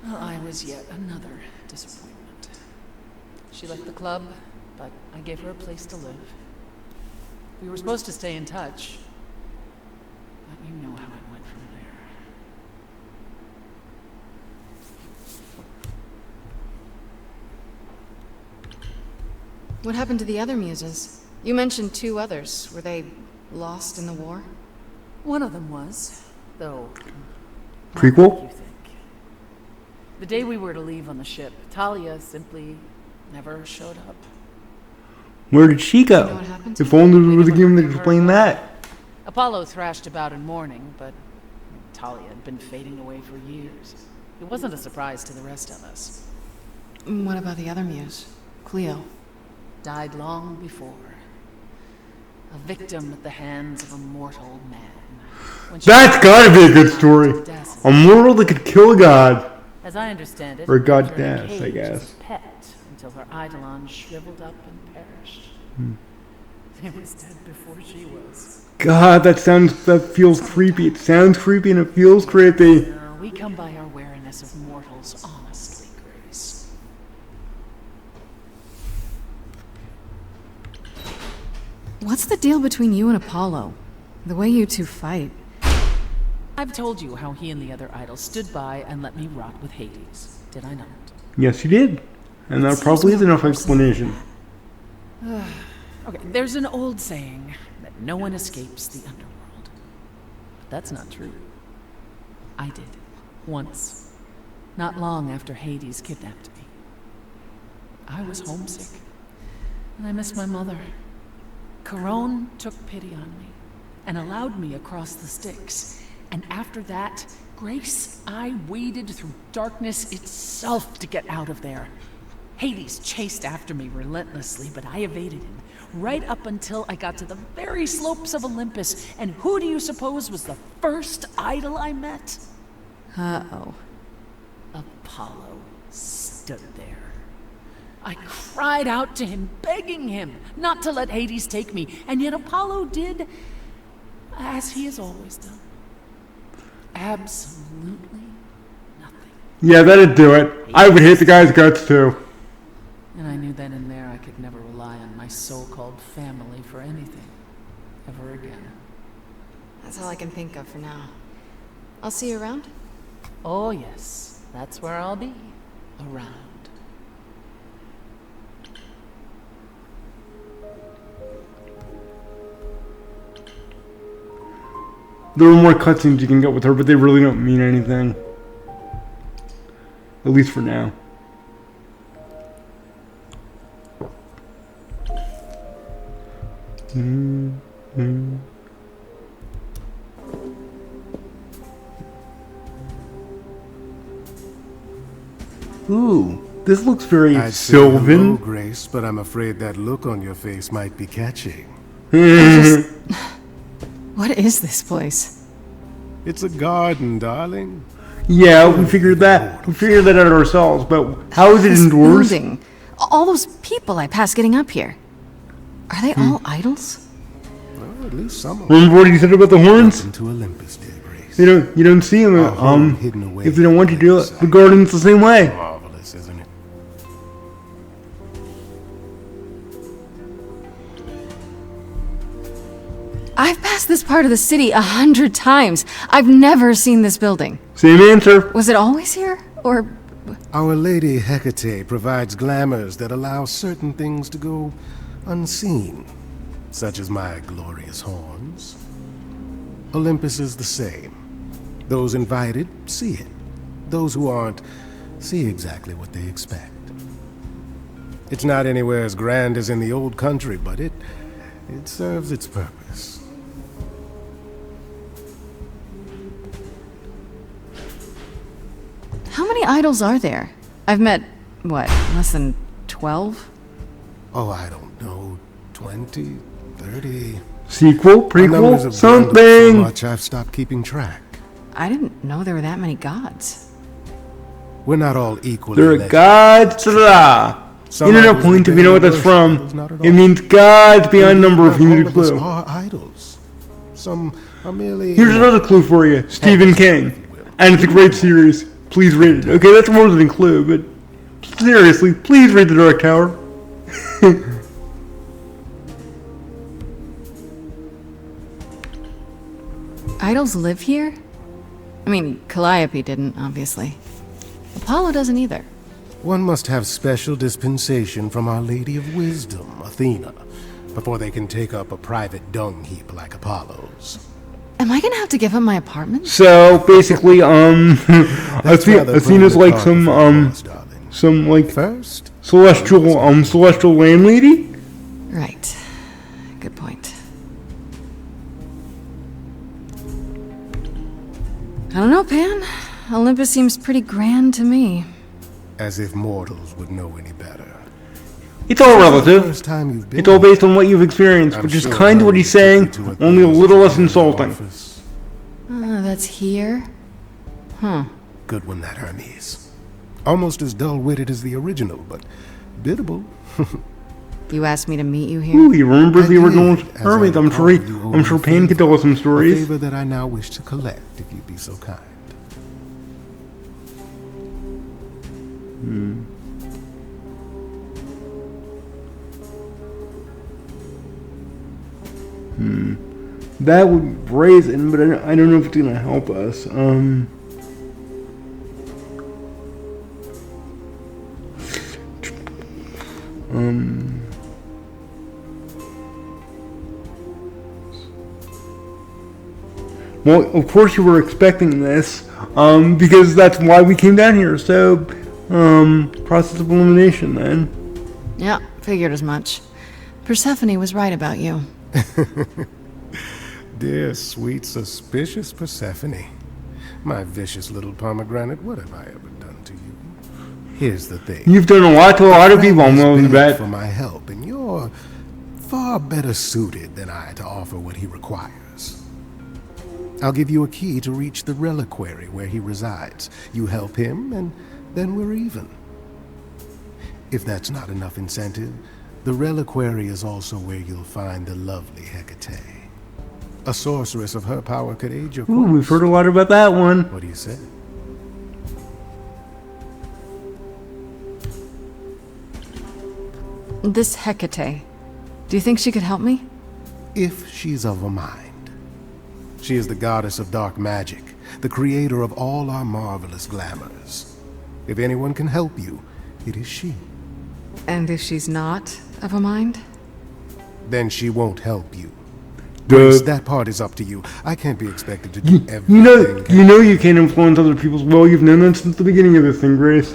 Well, I was yet another disappointment. She left the club, but I gave her a place to live. We were supposed to stay in touch, but you know how it went from there. What happened to the other Muses? You mentioned 2 others. Were they lost in the war? One of them was, though. Prequel? Not like you think. The day we were to leave on the ship, Talia simply never showed up. Where did she go? You know what happened to If only there was a game that Her explained that. Apollo thrashed about in mourning, but Talia had been fading away for years. It wasn't a surprise to the rest of us. What about the other Muse? Cleo. Died long before. A victim at the hands of a mortal man. When she That's gotta be a good story. Death. A mortal that could kill a god. As I understand it, Or she was in a goddess, I cage as guess. a pet until her eidolon shriveled up and perished. It was dead before she was. God, that feels creepy. It sounds creepy and it feels creepy. We come by our wariness of mortals honestly, Grace. What's the deal between you and Apollo? The way you 2 fight. I've told you how he and the other idols stood by and let me rot with Hades, did I not? Yes, you did. And that probably is enough explanation. Okay, there's an old saying that no one escapes the underworld. But that's not true. I did. Once. Not long after Hades kidnapped me. I was homesick. And I missed my mother. Charon took pity on me and allowed me across the Styx. And after that, Grace, I waded through darkness itself to get out of there. Hades chased after me relentlessly, but I evaded him, right up until I got to the very slopes of Olympus. And who do you suppose was the first idol I met? Uh-oh. Apollo stood there. I cried out to him, begging him not to let Hades take me, and yet Apollo did as he has always done. Absolutely nothing. Yeah, that'd do it. I would hate the guy's guts too. And I knew then and there I could never rely on my so-called family for anything ever again. That's all I can think of for now. I'll see you around. Oh yes, that's where I'll be. Around. There are more cutscenes you can get with her, but they really don't mean anything. At least for now. Ooh, this looks very I'd say hello, Sylvan. Grace, but I'm afraid that look on your face might be catching. What is this place? It's a garden, darling. Yeah, we figured that. We figured that out ourselves. But how is it This indoors? building. All those people I passed getting up here. Are they all idols? Well, at least some of them. Remember what he said about the horns? Welcome to Olympus, dear Grace. You don't see them. Our home hidden away If they don't want you to do it, inside. the garden's the same way. Marvelous, isn't it? I've passed this part of the city 100 times. I've never seen this building. Same answer. Was it always here? Or Our Lady Hecate provides glamours that allow certain things to go unseen, such as my glorious horns. Olympus is the same. Those invited see it. Those who aren't see exactly what they expect. It's not anywhere as grand as in the old country, but it serves its purpose. how many idols are there? I've met, what, less than 12? Oh, I don't know, 20, 30. Sequel, The numbers prequel, have dwindled so something. much I've stopped keeping track. I didn't know there were that many gods. We're not all equally There are legend. gods. Da-da-da. Some Internet idols point, if that you know they what that's worship, from. others not at It all. means gods beyond number of Not human all of us clue. are idols. Some are merely. Here's another clue for you. Stephen King. And it's a great series. Please read it. Okay, that's more than a clue, but seriously, please read The Dark Tower. Idols live here? I mean, Calliope didn't, obviously. Apollo doesn't either. One must have special dispensation from Our Lady of Wisdom, Athena, before they can take up a private dung heap like Apollo's. Am I gonna have to give up my apartment? So basically, That's rather Athena's putting like the some cart before the horse, darling. some like First, celestial landlady. Right. Good point. I don't know, Pan. Olympus seems pretty grand to me. as if mortals would know any better. It's all relative. First time you've been It's all based on what you've experienced, I'm which is sure kind of what he's saying, Hermes took you to only a little less Athena's insulting. office. That's here? Huh. Good one, that Hermes. Almost as dull-witted as the original, but biddable. You asked me to meet you here? Ooh, he remembers the I original did, as I Hermes. I'm recall, you owe sure me a Payne could tell us some A stories. favor that I now wish to collect, if you'd be so kind. That would raise it, but I don't know if it's gonna help us. Well, of course you were expecting this, because that's why we came down here. So, process of elimination then. Yeah, figured as much. Persephone was right about you. Dear, sweet, suspicious Persephone. My vicious little pomegranate, what have I ever done to you? Here's the thing. You've done a lot to a lot of people, I'm willing to bet. For my help, and you're far better suited than I to offer what he requires. I'll give you a key to reach the reliquary where he resides. You help him, and then we're even. If that's not enough incentive, the reliquary is also where you'll find the lovely Hecate. A sorceress of her power could aid your Ooh, course. we've heard a lot about that one. What do you say? This Hecate, do you think she could help me? If she's of a mind. She is the goddess of dark magic, the creator of all our marvelous glamours. If anyone can help you, it is she. And if she's not of a mind? Then she won't help you. Duh. Grace, that part is up to you. I can't be expected to do everything. You know you can't influence other people's will. You've known that since the beginning of this thing, Grace.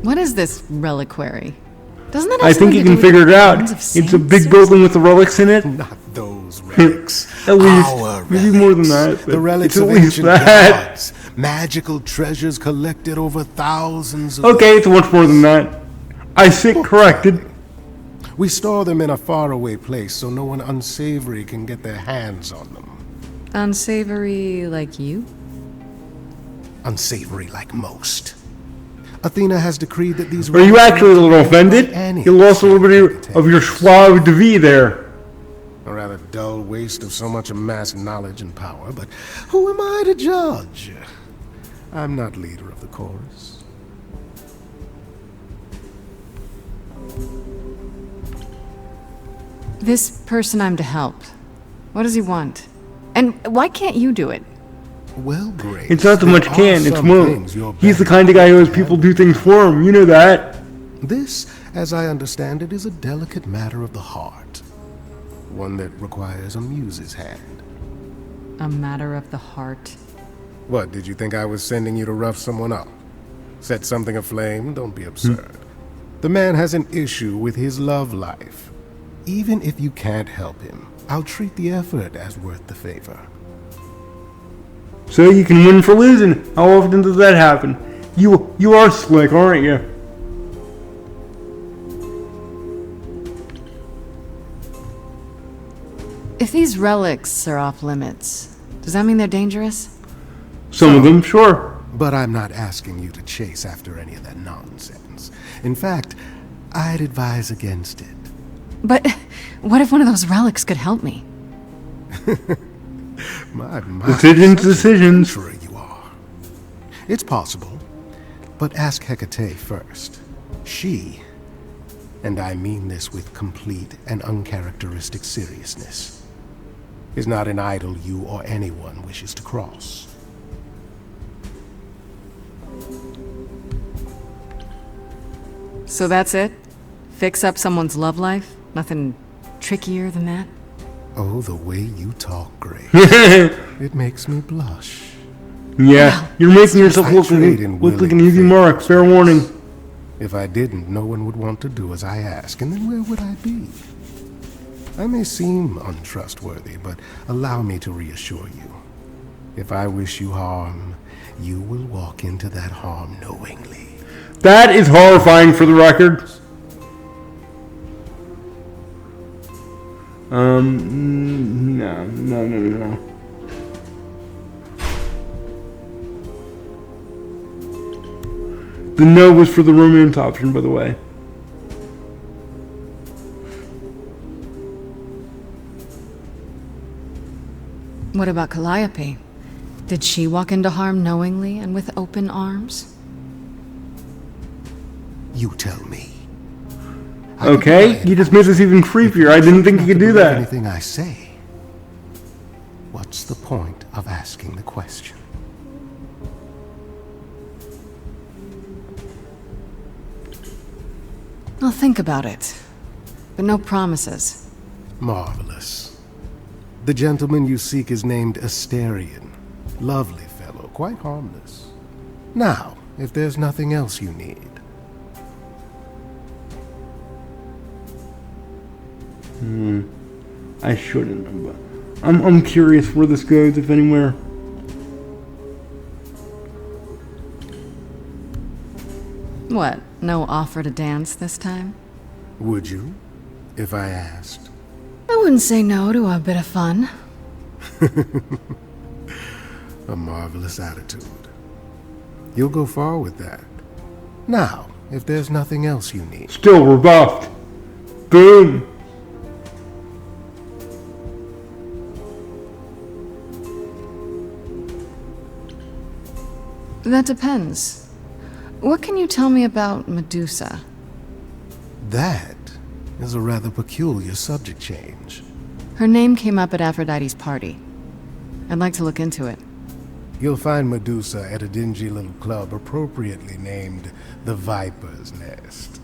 What is this reliquary? Doesn't that I have think something you to can do figure with it out. bones of It's a saints big or building with the relics in it. Not those relics. At least. Our Maybe relics. more than that. But The relics it's at of least ancient that. gods. Magical treasures collected over thousands of Okay, it's much more than that. I sit corrected. We store them in a faraway place so no one unsavory can get their hands on them. Unsavory like you? Unsavory like most. Athena has decreed that these Are you relics actually a little not offended? any You lost a little bit of your joie de vivre there. A rather dull waste of so much amassed knowledge and power, but who am I to judge? I'm not leader of the chorus. This person I'm to help. What does he want? And why can't you do it? Well, Grace, It's not so there much are can, it's some won't. things you're He's the better kind of guy who has at. people do things for him. You know that. This, as I understand it, is a delicate matter of the heart. One that requires a muse's hand. A matter of the heart. What, did you think I was sending you to rough someone up? Set something aflame? Don't be absurd. The man has an issue with his love life. Even if you can't help him, I'll treat the effort as worth the favor. So you can win for losing. How often does that happen? You are slick, aren't you? If these relics are off limits, does that mean they're dangerous? Some of them, sure. But I'm not asking you to chase after any of that nonsense. In fact, I'd advise against it. But what if one of those relics could help me? My, Decisions. Sure you are. It's possible, but ask Hecate first. She, and I mean this with complete and uncharacteristic seriousness, is not an idol you or anyone wishes to cross. So that's it? Fix up someone's love life? Nothing trickier than that? Oh, the way you talk, Grace. It makes me blush. Yeah, you're making yourself I look trade in like an willing easy mark. favors. Fair warning. If I didn't, no one would want to do as I ask, and then where would I be? I may seem untrustworthy, but allow me to reassure you. If I wish you harm, you will walk into that harm knowingly. That is horrifying for the record. No. The no was for the romance option, by the way. What about Calliope? Did she walk into harm knowingly and with open arms? You tell me. Okay, you just made this even creepier. I didn't think you could do that. Anything I say. What's the point of asking the question? I'll think about it. But no promises. Marvelous. The gentleman you seek is named Asterion. Lovely fellow, quite harmless. Now, if there's nothing else you need. I shouldn't, but I'm curious where this goes, if anywhere. What, no offer to dance this time? Would you, if I asked? I wouldn't say no to a bit of fun. A marvelous attitude. You'll go far with that. Now, if there's nothing else you need. Still rebuffed. Boom. That depends. What can you tell me about Medusa? That is a rather peculiar subject change. Her name came up at Aphrodite's party. I'd like to look into it. You'll find Medusa at a dingy little club appropriately named the Viper's Nest.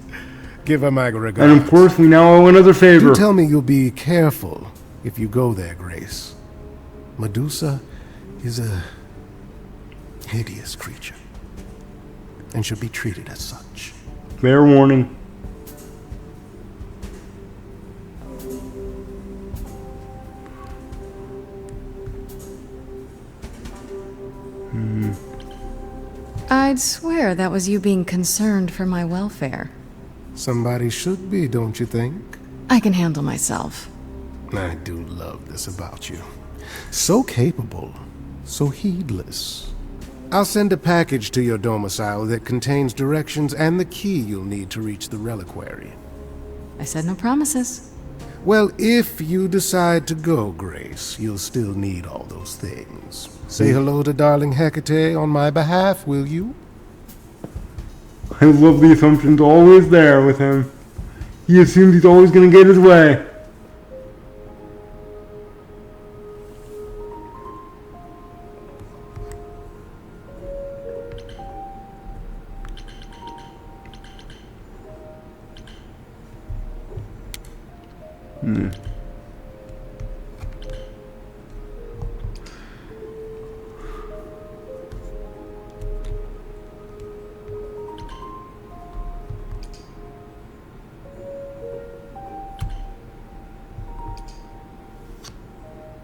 Give her my regards. And of course, we now owe another favor. Do tell me you'll be careful if you go there, Grace. Medusa is a hideous creature and should be treated as such. Fair warning. I'd swear that was you being concerned for my welfare. Somebody should be, don't you think? I can handle myself. I do love this about you. So capable, so heedless. I'll send a package to your domicile that contains directions and the key you'll need to reach the reliquary. I said no promises. Well, if you decide to go, Grace, you'll still need all those things. Say hello to darling Hecate on my behalf, will you? I love the assumption's always there with him. He assumes he's always going to get his way.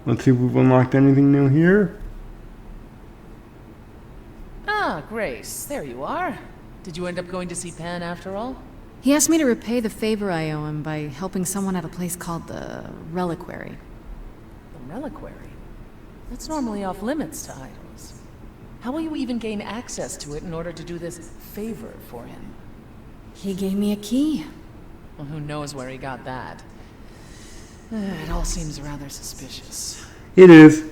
Let's see if we've unlocked anything new here. Ah, Grace, there you are. Did you end up going to see Pan after all? He asked me to repay the favor I owe him by helping someone at a place called the Reliquary. The reliquary? That's normally off limits to idols. How will you even gain access to it in order to do this favor for him? He gave me a key. Well, who knows where he got that? It all seems rather suspicious. It is.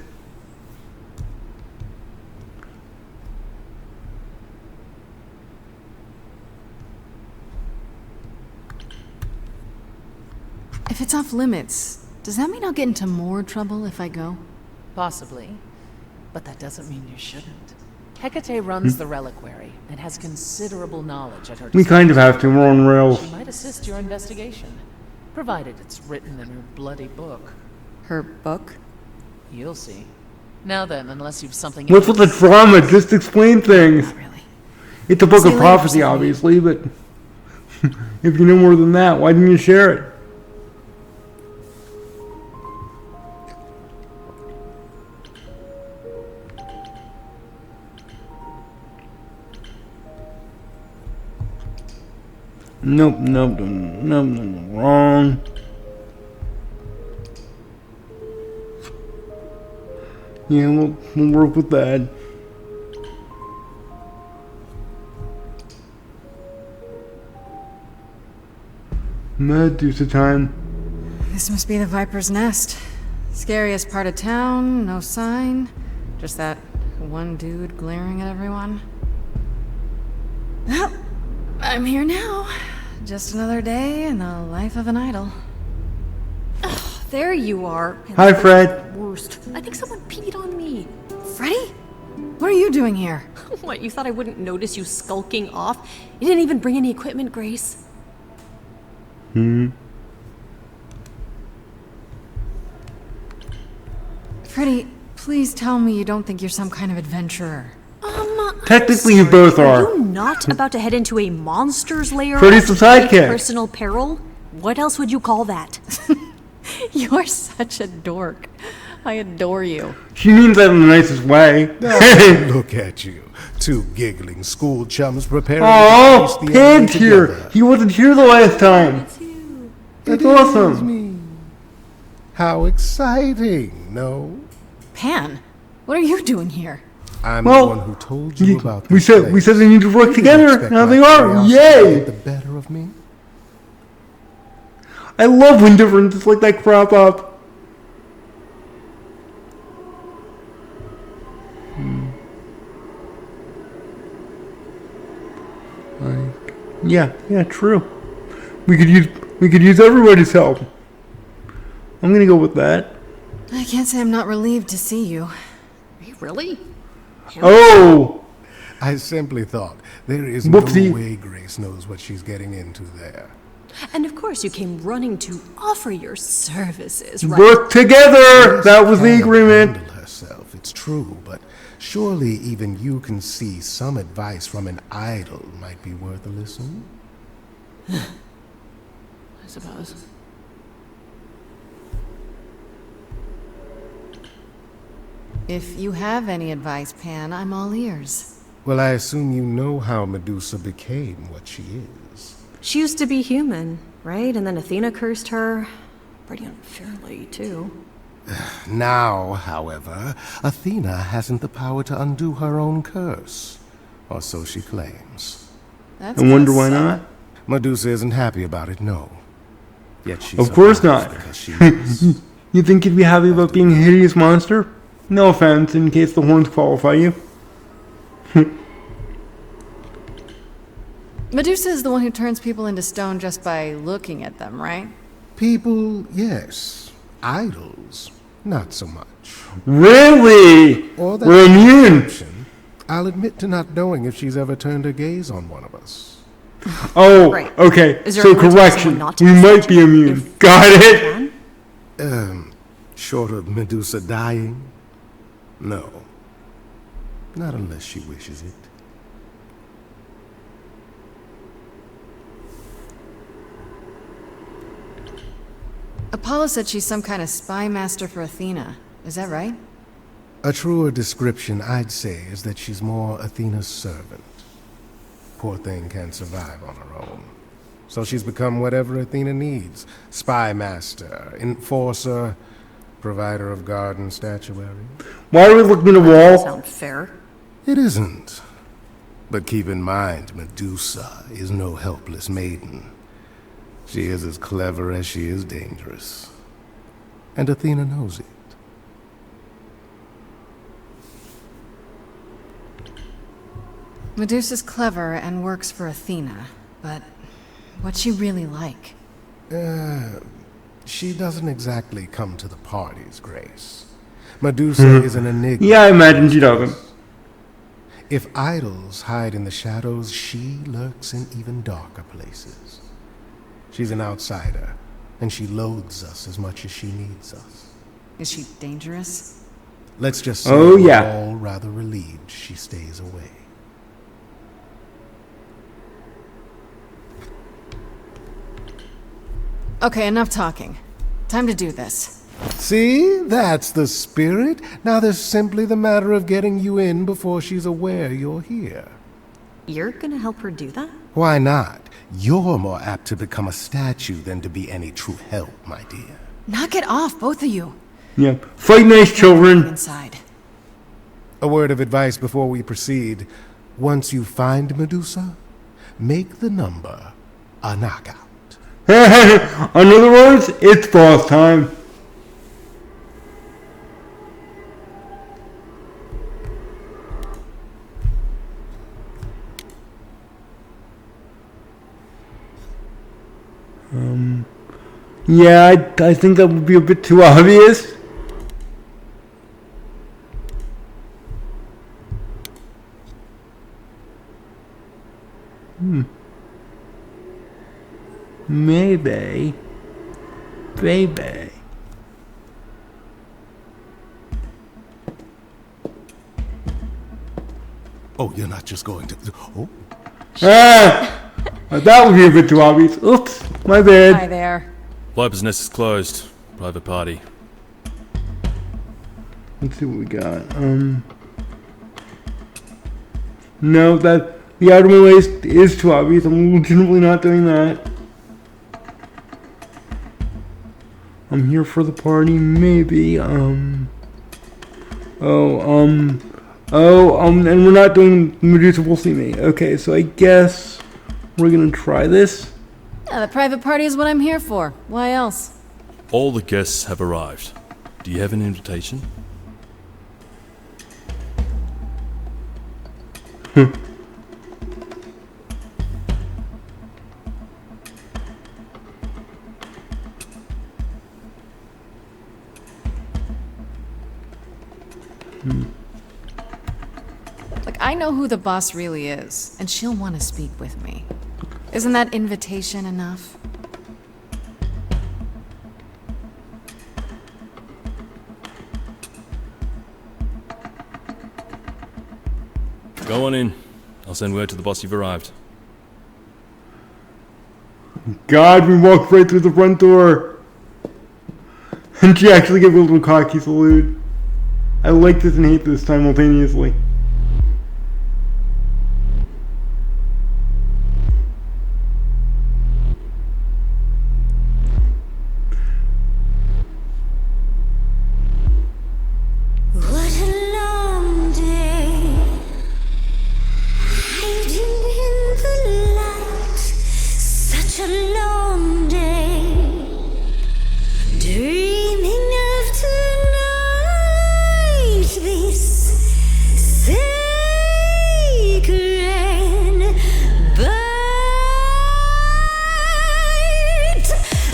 If it's off limits, does that mean I'll get into more trouble if I go? Possibly. But that doesn't mean you shouldn't. Hecate runs the reliquary and has considerable knowledge at her We kind of have to. We're on rails. She might assist your investigation, provided it's written in her bloody book. Her book? You'll see. Now then, unless you've something What's with the drama? Just explain things. Not really. It's a book See of you later, prophecy, Stephanie. obviously, but if you know more than that, why didn't you share it? Nope, wrong. Yeah, we'll work with that. Medusa time. This must be the Viper's Nest. Scariest part of town, no sign. Just that one dude glaring at everyone. Well, I'm here now. Just another day in the life of an idol. Ugh, there you are. Hi, Fred. Worst. I think someone peed on me. Freddy? What are you doing here? What, you thought I wouldn't notice you skulking off? You didn't even bring any equipment, Grace. Freddy, please tell me you don't think you're some kind of adventurer. Technically, you both Are are. you not about to head into a monster's lair? Freddy's the at great sidekick. personal peril? What else would you call that? You're such a dork. I adore you. She means that in the nicest way. Look at you. Two giggling school chums preparing Oh, to face the enemy Pan's here. together. He wasn't here the last time. That's It awesome. is me. How exciting, no? Pan, what are you doing here? I'm Well, the one who told you about we this said place. they need to work You together. expect Now my they are. curiosity to Yay! get the better of me? I love when differences like that crop up. Yeah, true. We could use everybody's help. I'm gonna go with that. I can't say I'm not relieved to see you. Are you really? Oh, I simply thought there is Whoopsie. no way Grace knows what she's getting into there. And of course, you came running to offer your services, right? work together. That was the Grace can agreement. handle herself, it's true, but surely even you can see some advice from an idol might be worth a listen. I suppose. If you have any advice, Pan, I'm all ears. Well, I assume you know how Medusa became what she is. She used to be human, right? And then Athena cursed her. Pretty unfairly, too. Now, however, Athena hasn't the power to undo her own curse. Or so she claims. That's I wonder kinda why suck. not. Medusa isn't happy about it, no. Yet she Of course survives not. because she knows. You think you'd be happy about being a hideous monster? No offense, in case the horns qualify you. Medusa is the one who turns people into stone just by looking at them, right? People, yes. Idols, not so much. Really? Or that We're immune. perception. I'll admit to not knowing if she's ever turned her gaze on one of us. Oh, Right. okay. Is there So a way to tell correction. someone not to We be might such be a- immune. if- Got it? Can? Short of Medusa dying? No. Not unless she wishes it. Apollo said she's some kind of spy master for Athena. Is that right? A truer description, I'd say, is that she's more Athena's servant. Poor thing can't survive on her own. So she's become whatever Athena needs. Spy master, enforcer, provider of garden statuary. Why are we looking at the wall? Sound fair? It isn't. But keep in mind, Medusa is no helpless maiden. She is as clever as she is dangerous. And Athena knows it. Medusa's clever and works for Athena, but what's she really like? She doesn't exactly come to the parties, Grace. Medusa is an enigma. Yeah, I imagine she doesn't. If idols hide in the shadows, she lurks in even darker places. She's an outsider, and she loathes us as much as she needs us. Is she dangerous? Let's just say Oh, we're yeah. all rather relieved she stays away. Okay, enough talking. Time to do this. See? That's the spirit. Now there's simply the matter of getting you in before she's aware you're here. You're gonna help her do that? Why not? You're more apt to become a statue than to be any true help, my dear. Knock it off, both of you. Yeah. Fight nice, children. Inside. A word of advice before we proceed. Once you find Medusa, make the number a knockout. In other words, it's boss time. Yeah, I think that would be a bit too obvious. Maybe. Baby. Oh, you're not just going to... Oh, Ah! That would be a bit too obvious. Oops, my bad. Hi there. Flight business is closed. Private party. Let's see what we got. No, that the outer waist is too obvious. I'm legitimately not doing that. I'm here for the party, maybe. Oh, and we're not doing Medusa will see me. Okay, so I guess we're gonna try this. Yeah, the private party is what I'm here for. Why else? All the guests have arrived. Do you have an invitation? Like, I know who the boss really is, and she'll want to speak with me. Isn't that invitation enough? Go on in. I'll send word to the boss you've arrived. God, we walked right through the front door. And she actually gave a little cocky salute. I like this and hate this simultaneously. What a long day, hiding in the light. Such a long day, dreaming of tonight. This sacred bite.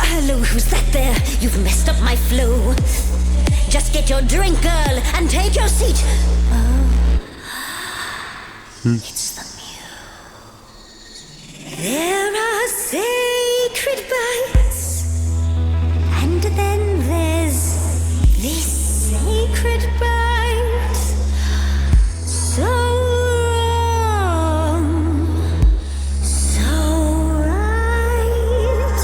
Hello, who's that there? You've messed up my flow. Just get your drink, girl, and take your seat. Oh, it's the muse. There are sacred bites, and then there's this sacred bite. So wrong, so right.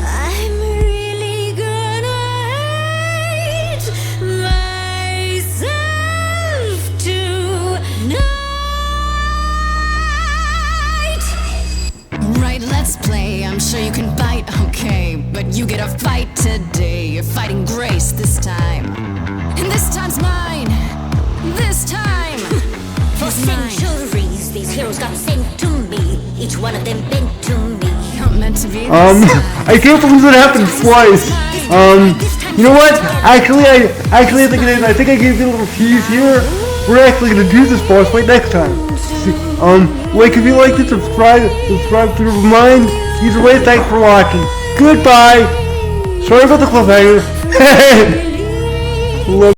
I'm really gonna hate myself tonight. Right, let's play. I'm sure you can bite, okay. But you get a fight today. You're fighting Grace this time. And this time's mine. This time. For is mine. centuries, these heroes got sent to me. Each one of them bent to me. You're meant to be. I can't believe that happened twice. You know what? Actually, I think I gave you a little tease here. We're actually gonna do this boss fight next time. Like if you like it, subscribe to mine. Either way, thanks for watching. Goodbye. Sorry about the cliffhanger. Love